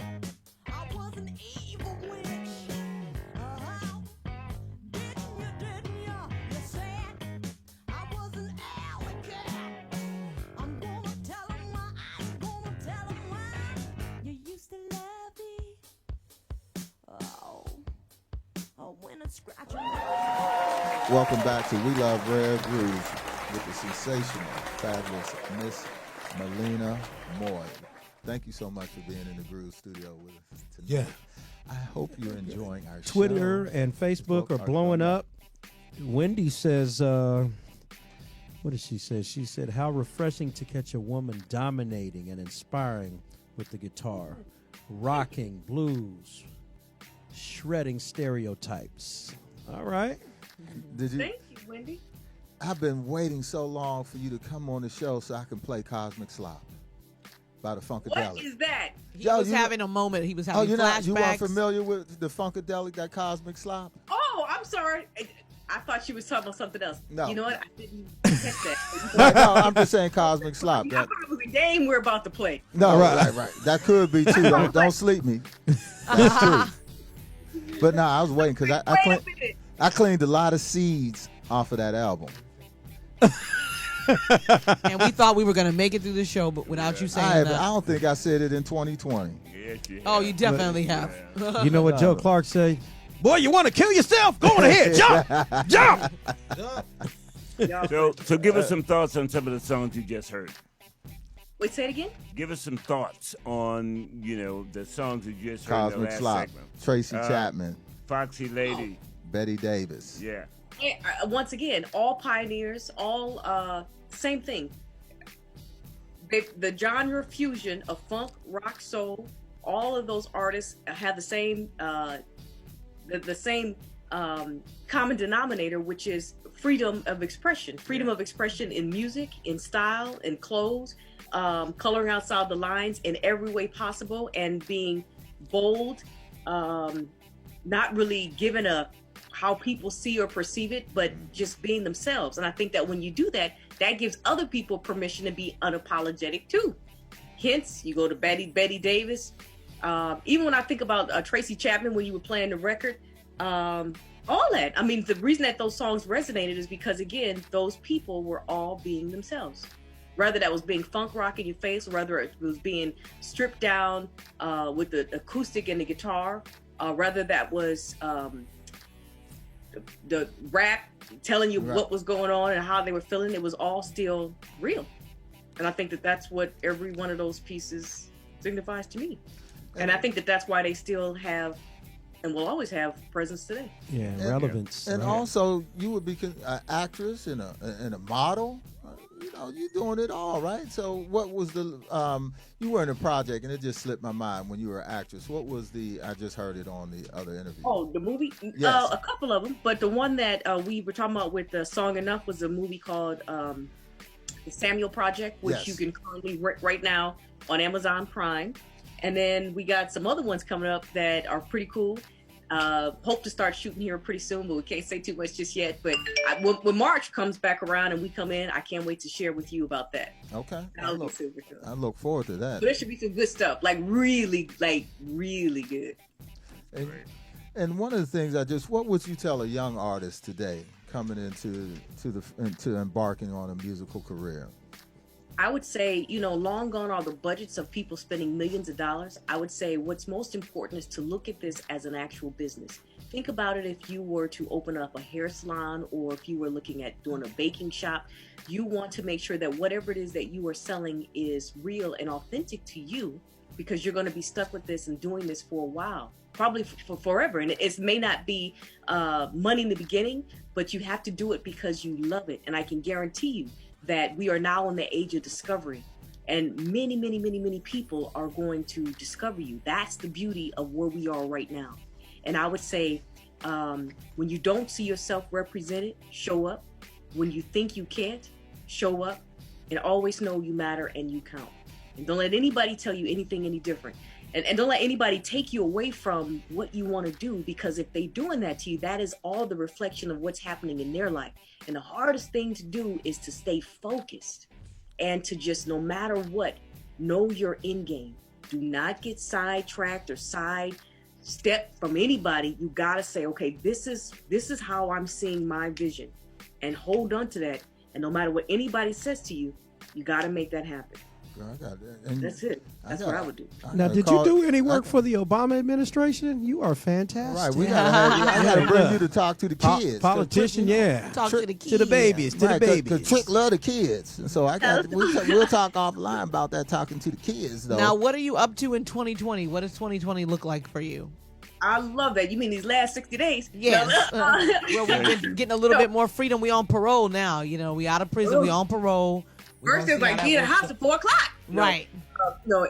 I was an evil witch. Welcome back to We Love Rare Grooves with the sensational, fabulous Miss Malina Moye. Thank you so much for being in the Groove Studio with us tonight. Yeah. I hope you're enjoying our Twitter show. and Facebook are blowing up. Wendy says, what did she say? She said, how refreshing to catch a woman dominating and inspiring with the guitar, rocking blues, shredding stereotypes. All right. Did you? Thank you, Wendy. I've been waiting so long for you to come on the show so I can play Cosmic Slop by the Funkadelic. What is that? He was having a moment. He was having flashbacks. You weren't familiar with the Funkadelic, that Cosmic Slop? Oh, I'm sorry. I thought she was talking about something else. No. You know what? I didn't catch that. Right, no, I'm just saying Cosmic Slop. I thought it was a game we're about to play. No, right. That could be too. Don't sleep me. That's true. But no, I was waiting because I cleaned a lot of seeds off of that album. And we thought we were going to make it through the show, but without you saying that. I don't think I said it in 2020. Oh, you definitely have. You know what Joe Clark said? Boy, you want to kill yourself? Go on ahead. Jump. Jump. So give us some thoughts on some of the songs you just heard. Wait, say it again? Give us some thoughts on, the songs you just heard in the Cosmic last Slop, segment. Tracy Chapman, Foxy Lady, Betty Davis. Yeah. Once again, all pioneers, all same thing. The genre fusion of funk, rock, soul, all of those artists have the same common denominator, which is freedom of expression. Freedom of expression in music, in style, in clothes, coloring outside the lines in every way possible, and being bold, not really given how people see or perceive it, but just being themselves. And I think that when you do that, that gives other people permission to be unapologetic too. Hence, you go to Betty Davis. Even when I think about Tracy Chapman, when you were playing the record, all that. I mean, the reason that those songs resonated is because, again, those people were all being themselves. Whether that was being funk rock in your face, or whether it was being stripped down with the acoustic and the guitar, whether that was the rap telling you what was going on and how they were feeling, it was all still real. And I think that that's what every one of those pieces signifies to me. And I think that that's why they still have and will always have presence today. Yeah, relevance. And right. also, you would be an actress and a model. You know, you're doing it all, right? So, what was the? You were in a project, and it just slipped my mind when you were an actress. What was the? I just heard it on the other interview. Oh, the movie? Yes. A couple of them, but the one that we were talking about with the Song Enough was a movie called The Samuel Project, which you can currently right now on Amazon Prime. And then we got some other ones coming up that are pretty cool. Hope to start shooting here pretty soon, but we can't say too much just yet. But when March comes back around and we come in, I can't wait to share with you about that. Okay. That'll be super cool. I look forward to that. But there should be some good stuff, like really good. And one of the things what would you tell a young artist today coming into embarking on a musical career? I would say, long gone are the budgets of people spending millions of dollars. I would say what's most important is to look at this as an actual business. Think about it if you were to open up a hair salon or if you were looking at doing a baking shop. You want to make sure that whatever it is that you are selling is real and authentic to you, because you're going to be stuck with this and doing this for a while, probably for forever. And it may not be money in the beginning, but you have to do it because you love it. And I can guarantee you that we are now in the age of discovery, and many people are going to discover you. That's the beauty of where we are right now. And I would say, when you don't see yourself represented, show up. When you think you can't, show up, and always know you matter and you count. And don't let anybody tell you anything any different. And don't let anybody take you away from what you want to do, because if they're doing that to you, that is all the reflection of what's happening in their life. And the hardest thing to do is to stay focused and to just, no matter what, know your end game. Do not get sidetracked or sidestep from anybody. You got to say, okay, this is how I'm seeing my vision, and hold on to that. And no matter what anybody says to you, you got to make that happen. I got that. And that's it. That's what I would do. Now, did you do any work for the Obama administration? You are fantastic. Right, I got to bring you to talk to the kids. Politician, yeah. Talk to the kids. To the babies, to the babies. Because Trick love the kids. So we'll talk offline about that, talking to the kids, though. Now, what are you up to in 2020? What does 2020 look like for you? I love that. You mean these last 60 days? Yes. Well, we've been getting a little bit more freedom. We on parole now. We out of prison. We on parole. First, it was like, be in the house at 4 o'clock. Right.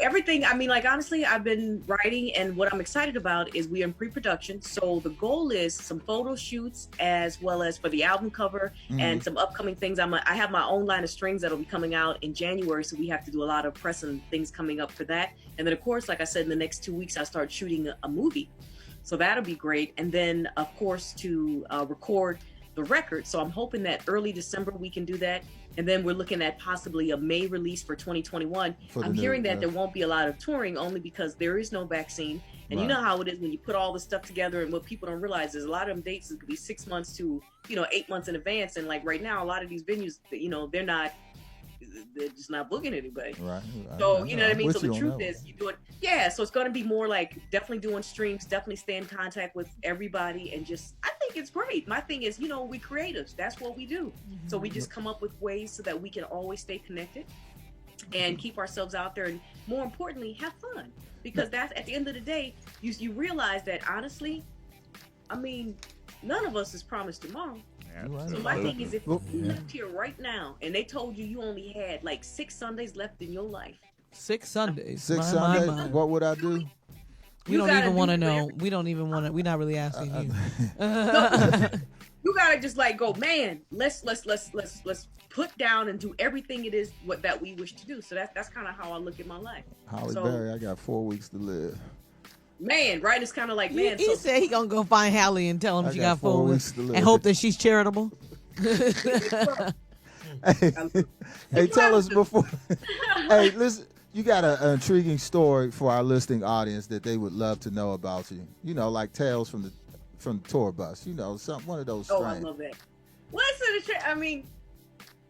Everything. I mean, honestly, I've been writing, and what I'm excited about is we are in pre-production. So the goal is some photo shoots as well as for the album cover and some upcoming things. I have my own line of strings that'll be coming out in January, so we have to do a lot of press and things coming up for that. And then, of course, like I said, in the next 2 weeks, I start shooting a movie. So that'll be great. And then, of course, to record the record. So I'm hoping that early December we can do that. And then we're looking at possibly a May release for 2021. I'm hearing that there won't be a lot of touring, only because there is no vaccine. And you know how it is when you put all this stuff together, and what people don't realize is a lot of them dates could be 6 months to 8 months in advance. And like right now, a lot of these venues, they're just not booking anybody. Right. So you know what I mean? So the truth is you do it. Yeah. So it's going to be more like definitely doing streams, definitely stay in contact with everybody, and just, I think it's great. My thing is, we creatives, that's what we do. So we just come up with ways so that we can always stay connected and keep ourselves out there, and more importantly, have fun. Because that's, at the end of the day, you realize that honestly, I mean, none of us is promised tomorrow. So my thing is, if you lived here right now and they told you only had like 6 Sundays left in your life. 6 Sundays. 6 Sundays. What would I do? We don't even want to know. We don't even want to. We're not really asking you. You gotta just like go, man. Let's put down and do everything it is that we wish to do. So that's kind of how I look at my life. Holly Berry, I got 4 weeks to live. Man, right? It's kind of like, man. He said he gonna go find Hallie and tell him she got 4 weeks to live. and hope that she's charitable. Hey, tell us before. Hey, listen, you got an intriguing story for our listening audience that they would love to know about you. Like tales from the tour bus. One of those. Oh, I love that. What's the? I mean,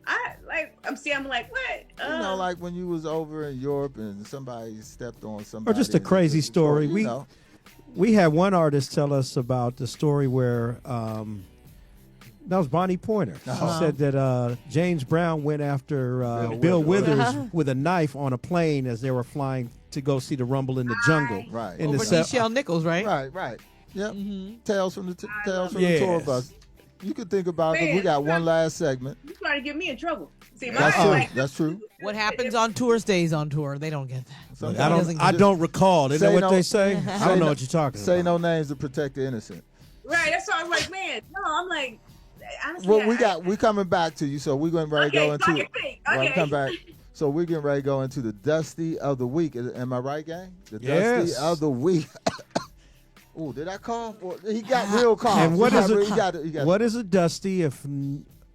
I'm like, what? Like when you was over in Europe and somebody stepped on somebody. Or just a crazy story. We had one artist tell us about the story where that was Bonnie Pointer. She said that James Brown went after Bill Withers with a knife on a plane as they were flying to go see the Rumble in the Jungle. Right. Over Nichelle Nichols, right? Right. Yep. Mm-hmm. Tales from the tour bus. You could think about it. We got one last segment. You trying to get me in trouble? See, That's true. That's true. What happens on tour stays on tour. They don't get that. Look, I don't recall. Isn't that what they say? I don't know what you're talking Say about. no names to protect the innocent. Right. That's why I'm like, man. No, I'm like, honestly. Well, we coming back to you, so we're going to go into it. Okay. Come back. So we're getting ready to go into the Dusty of the Week. Am I right, gang? The Yes. Dusty of the Week. Oh, did I cough? He got real cough. And what is it? He got What is a dusty? If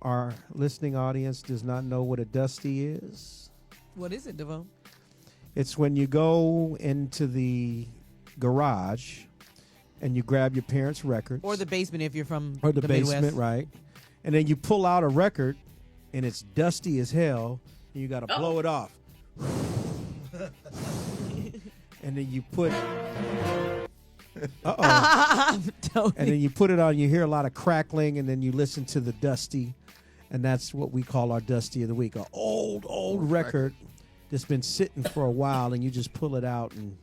our listening audience does not know what a dusty is, What is it, Diva? it's when you go into the garage and you grab your parents' records Or the basement if you're from or the Midwest. basement, right? And then you pull out a record and it's dusty as hell, and you got to blow it off. And then you put. And then you put it on, you hear a lot of crackling, and then you listen to the dusty, and that's what we call our Dusty of the Week. An old record that's been sitting for a while, and you just pull it out and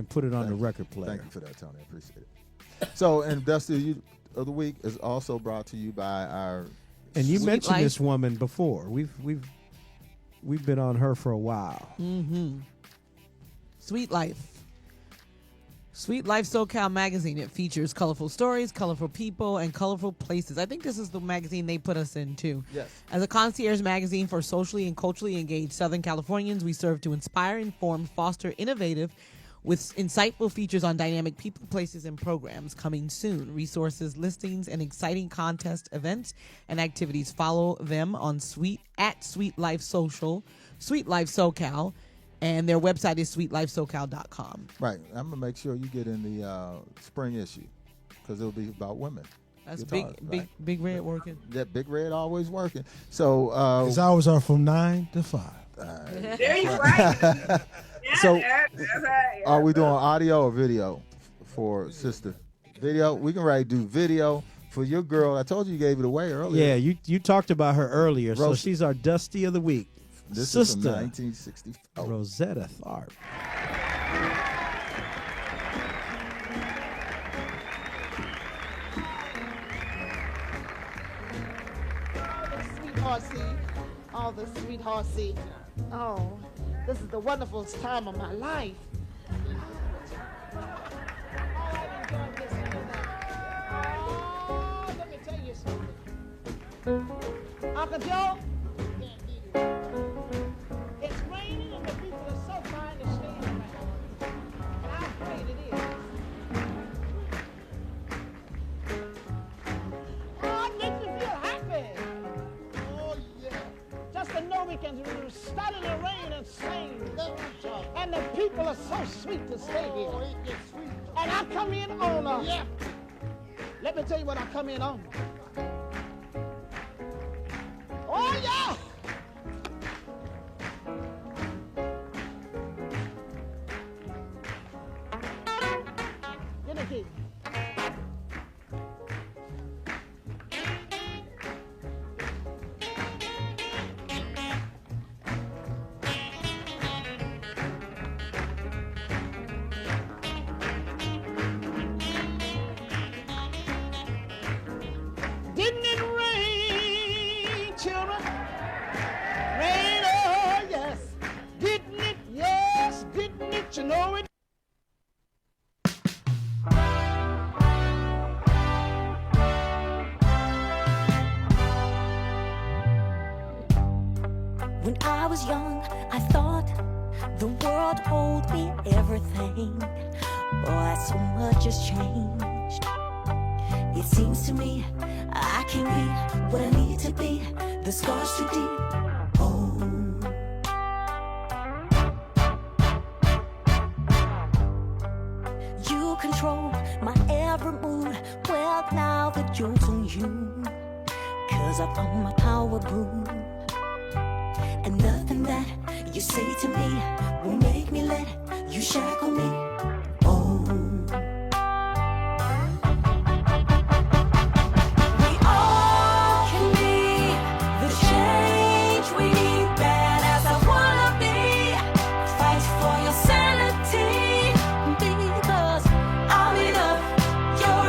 put it on the record player. Thank you for that, Tony. I appreciate it. So, and Dusty of the Week is also brought to you by our. And you Sweet mentioned Life. this woman before. We've been on her for a while. Mm-hmm. Sweet Life. Sweet Life SoCal magazine. It features colorful stories, colorful people, and colorful places. I think this is the magazine they put us in, too. Yes. As a concierge magazine for socially and culturally engaged Southern Californians, we serve to inspire, inform, foster, innovative, with insightful features on dynamic people, places, and programs coming soon. Resources, listings, and exciting contest events and activities. Follow them on Sweet Life Social, Sweet Life SoCal, and their website is sweetlifesocal.com. Right. I'm going to make sure you get in the spring issue because it'll be about women. That's Guitars, big red working. That Big Red always working. So His hours are from 9 to 5. There you right. So, are we doing audio or video for sister? Video. We can do video for your girl. I told you gave it away earlier. Yeah, you talked about her earlier, so Rose- she's our Dusty of the Week. This Sister is from 1964. Rosetta Tharpe. All the sweet horsey. Oh, this is the wonderful time of my life. Oh, let me tell you something. Uncle Joe, it's raining and the people are so fine to stand around. And how great it is. Oh, it makes me feel happy. Oh, yeah. Just to know we can stand in the rain and sing. And the people are so sweet to stay here. And I come in on let me tell you what I come in on. Oh, yeah. Get the key. Didn't it rain, children? Rain, oh yes. Didn't it? Yes, didn't it? You know it. When I was young, I thought the world owed me everything. Boy, so much has changed. It seems to me I can be what I need to be. The scars too deep. Oh. You control my every mood. Well, now the joke's on you. 'Cause I found my power broom. And nothing that you say to me will make me let you shackle me. Oh. We all can be the change we need. Bad as I wanna be. Fight for your sanity. Because I'm enough. You're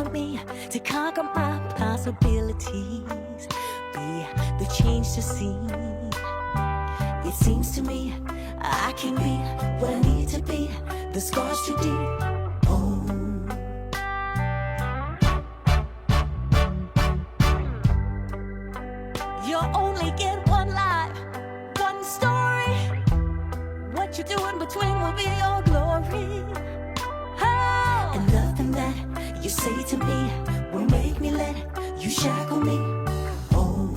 for me to conquer my possibilities. Be the change to see. It seems to me I can be what I need to be. The scars too deep. Oh. You only get one life, one story. What you do in between will be your glory. Oh. And nothing that you say to me will make me let you shackle me. Oh.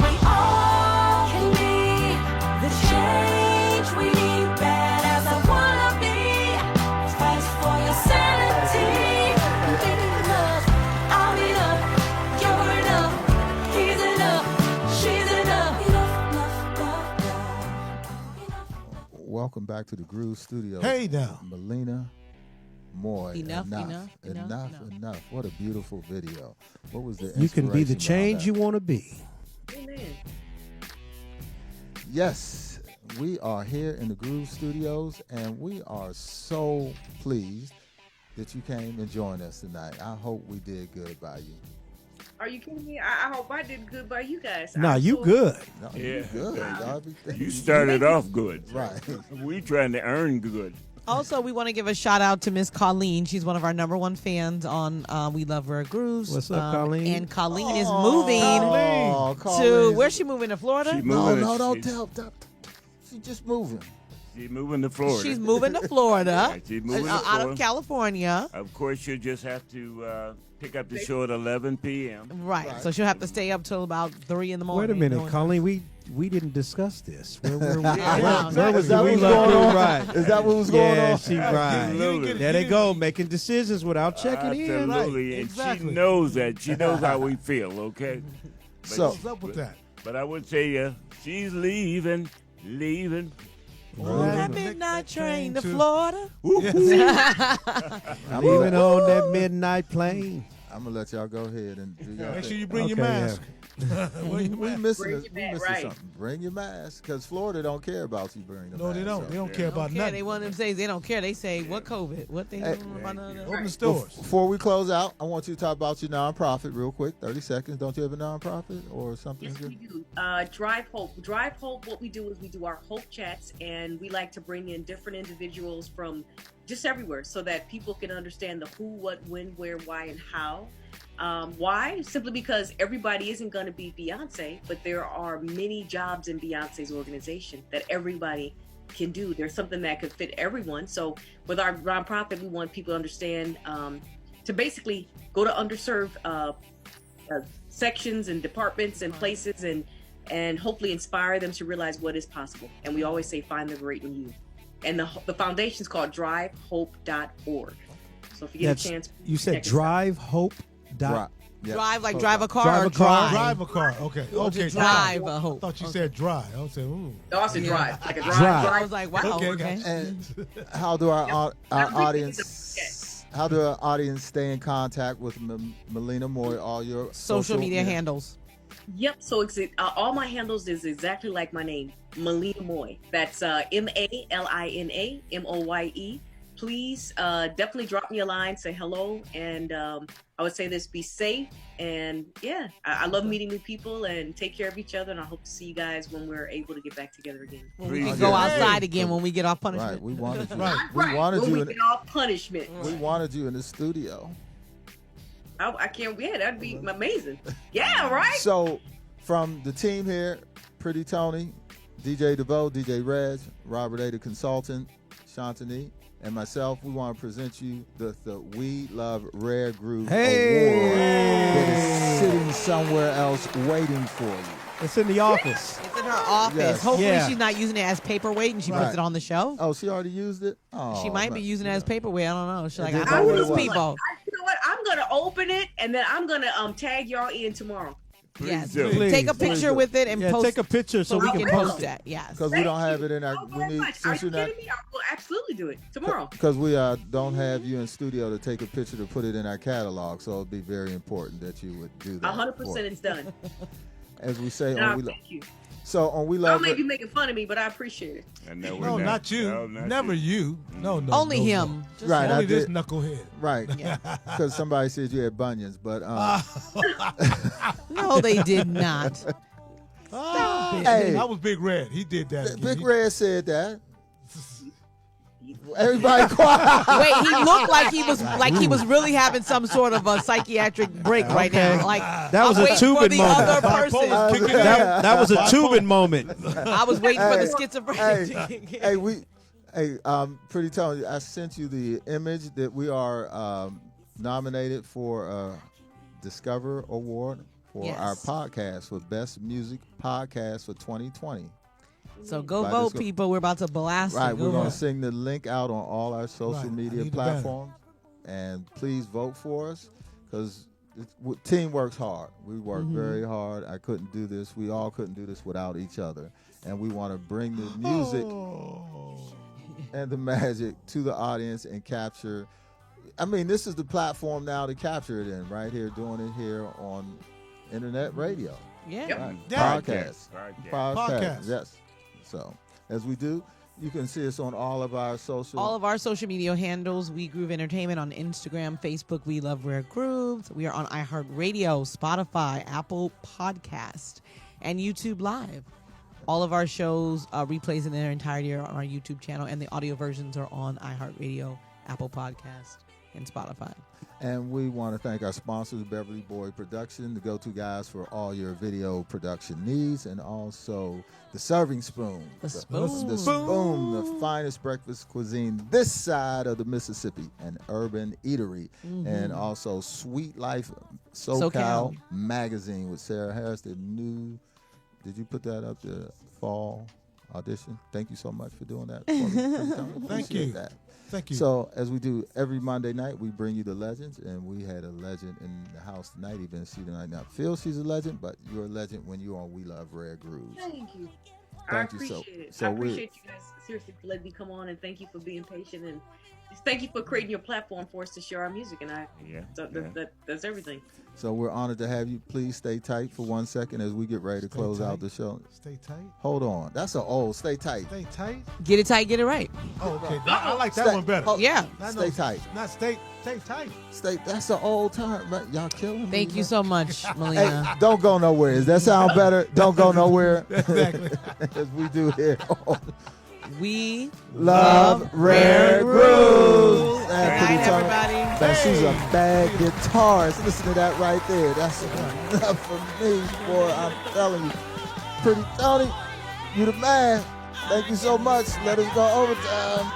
We all can be the change we need. Bad as I wanna be, fight for your sanity. Because I'm enough, you're enough, he's enough, she's enough. Welcome back to the Groove Studio. Hey now. Malina Moye. Enough. Enough. What a beautiful video. What was the You can be the inspiration behind change that? you want to be. Amen. Yes, we are here in the Groove Studios, and we are so pleased that you came and joined us tonight. I hope we did good by you. Are you kidding me? I hope I did good by you guys. Nah, I'm you so- good. No, Yeah. you good, Darby. You started off good. Right. We trying to earn good. Also, we want to give a shout out to Miss Colleen. She's one of our #1 fans on We Love Rare Grooves. What's up, Colleen? And Colleen is moving Oh, to Colleen. where's she moving to Florida? She No, moving. no, don't She's- tell. She's just moving. She's moving to Florida. She's moving to Florida, Right, she's moving to out Florida. of California. Of course, she'll just have to pick up the show at 11 p.m. Right. So she'll have to stay up till about 3 in the morning. Wait a minute, doing- Colleen. We didn't discuss this. Where were we? Yeah, Where was Is that the we what's love going you on? right? Is that what was going Yeah, on? she right. Absolutely. There they go, making decisions without checking in. Absolutely. Right, And exactly. she knows that. She knows how we feel, okay? But, So- What's up with that? but I would say she's leaving. That midnight train to Florida. Leaving on that midnight plane. I'm gonna let y'all go ahead and do your Make sure thing. you bring your Okay, mask. We missing Bring it. your We mask, missing right. something. Bring your mask, because Florida don't care about you bringing the No, mask. they don't. so- They don't care about Okay, nothing. they want them to say they don't care. They say what COVID? What they Hey. doing about none of that? Open the stores. Before we close out, I want you to talk about your nonprofit real quick. 30 seconds. Don't you have a nonprofit or something? Yes, we do. Drive Hope. Drive Hope, what we do is we do our Hope Chats, and we like to bring in different individuals from just everywhere so that people can understand the who, what, when, where, why, and how. Why? Simply because everybody isn't going to be Beyonce, but there are many jobs in Beyonce's organization that everybody can do. There's something that could fit everyone. So with our nonprofit, we want people to understand to basically go to underserved sections and departments and places and hopefully inspire them to realize what is possible. And we always say, find the great in you. And the foundation's called drivehope.org. So if you get a chance, You said check us out. Drive Hope. Right. Yeah. Drive like Okay. drive a car Drive or a car. Drive a car. Okay. Or Okay. to drive a I hope. thought you said dry. I was saying, ooh. No, I said drive. Like a drive. Drive. I was like, wow. Okay, Okay. gotcha. And how do our audience? How do our audience stay in contact with Malina Moye? All your Social media handles. Yep. So it's all my handles is exactly like my name, Malina Moye. That's MALINA MOYE. Please definitely drop me a line, say hello, and I would say this: be safe. And yeah, I love meeting new people and take care of each other. And I hope to see you guys when we're able to get back together again. When we Please can do. go outside again when we get off Right. punishment. We wanted you. Right. We wanted when you. we In, get off punishment. we wanted you in the studio. I can't. Yeah, that'd be amazing. Yeah, right. So, from the team here, Pretty Tony, DJ DeVoe, DJ Reg, Robert A. the Consultant, Shantani, and myself, we want to present you the We Love Rare Groove Award that is sitting somewhere else waiting for you. It's in the office. It's in her office. Yes. Hopefully Yeah. she's not using it as paperweight and she Right. puts it on the show. Oh, she already used it? Oh, She might be man. using it as paperweight. I don't know. She's like, Is I that know what it these was? people. You know what? I'm gonna open it and then I'm gonna tag y'all in tomorrow. Yes. do. Please. Take a Please picture do. with it and Yeah, post take a picture so we can post it. Yes. Because we don't have it in our. Thank you We very need much. Are since you you're not. kidding me? I will absolutely do it tomorrow. Because we don't have you in studio to take a picture to put it in our catalog, so it'd be very important that you would do that. 100% it's done. as we say, No, on We Love. thank you. So on We Y'all Love. may be making fun of me, but I appreciate it. No, not you. Never you. No, no. Only no, him. No. Just Right, Only I this did. knucklehead. Right. Because somebody said you had bunions, but No, they did not. Hey. That was Big Red. He did that. Big Red said that. Everybody quiet. Wait, he looked like he was really having some sort of a psychiatric break right now. Like That was I'm a waiting for Tubin the moment. other person. That was a Tubin moment. I was waiting for the schizophrenic. Pretty Tony, I sent you the image that we are nominated for a Discover Award for Yes. our podcast for Best Music Podcast for 2020. So go vote, people. We're about to blast. Right, it. we're Go going to vote. sing the link out on all our social Right, I media need the banner. platforms. And please vote for us because team works hard. We work very hard. I couldn't do this. We all couldn't do this without each other. And we want to bring the music and the magic to the audience and capture. I mean, this is the platform now to capture it in, right here, doing it here on internet radio. Yeah. Right. Podcast. Podcast. Yes. So, as we do, you can see us on all of our social media handles. We Groove Entertainment on Instagram, Facebook. We Love Rare Grooves. We are on iHeartRadio, Spotify, Apple Podcast, and YouTube Live. All of our shows replays in their entirety are on our YouTube channel, and the audio versions are on iHeartRadio, Apple Podcast, and Spotify. And we want to thank our sponsors, Beverly Boy Production, the go-to guys for all your video production needs, and also the Serving Spoon. The Spoon. The Spoon, the finest breakfast cuisine this side of the Mississippi, an urban eatery. And also Sweet Life SoCal magazine with Sarah Harris, the new, did you put that up, the fall audition? Thank you so much for doing that. Thank you. That. Thank you. So, as we do every Monday night, we bring you the legends, and we had a legend in the house tonight. Even she tonight not feel she's a legend, but you're a legend when you're on We Love Rare Grooves. Thank you. Thank I you. appreciate it. So I appreciate you guys seriously for letting me come on, and thank you for being patient, and just thank you for creating your platform for us to share our music. And that's everything. So we're honored to have you. Please stay tight for 1 second as we get ready to close out the show. Stay tight. Hold on. That's an old. Stay tight. Stay tight. Get it tight, get it right. Oh, okay. I like that Stay- one better. hold- Yeah. Stay tight. Not stay tight. Stay. That's an old time. Right? Y'all killing me. Thank you man. so much, Hey, Malina. don't go nowhere. Does that sound better? Don't go nowhere. Exactly. As we do here. We Love Rare Grooves. Good night, everybody. Man, she's a bad guitarist. Listen to that right there. That's enough for me, boy. I'm telling you. Pretty Tony, you the man. Thank you so much. Let us go overtime.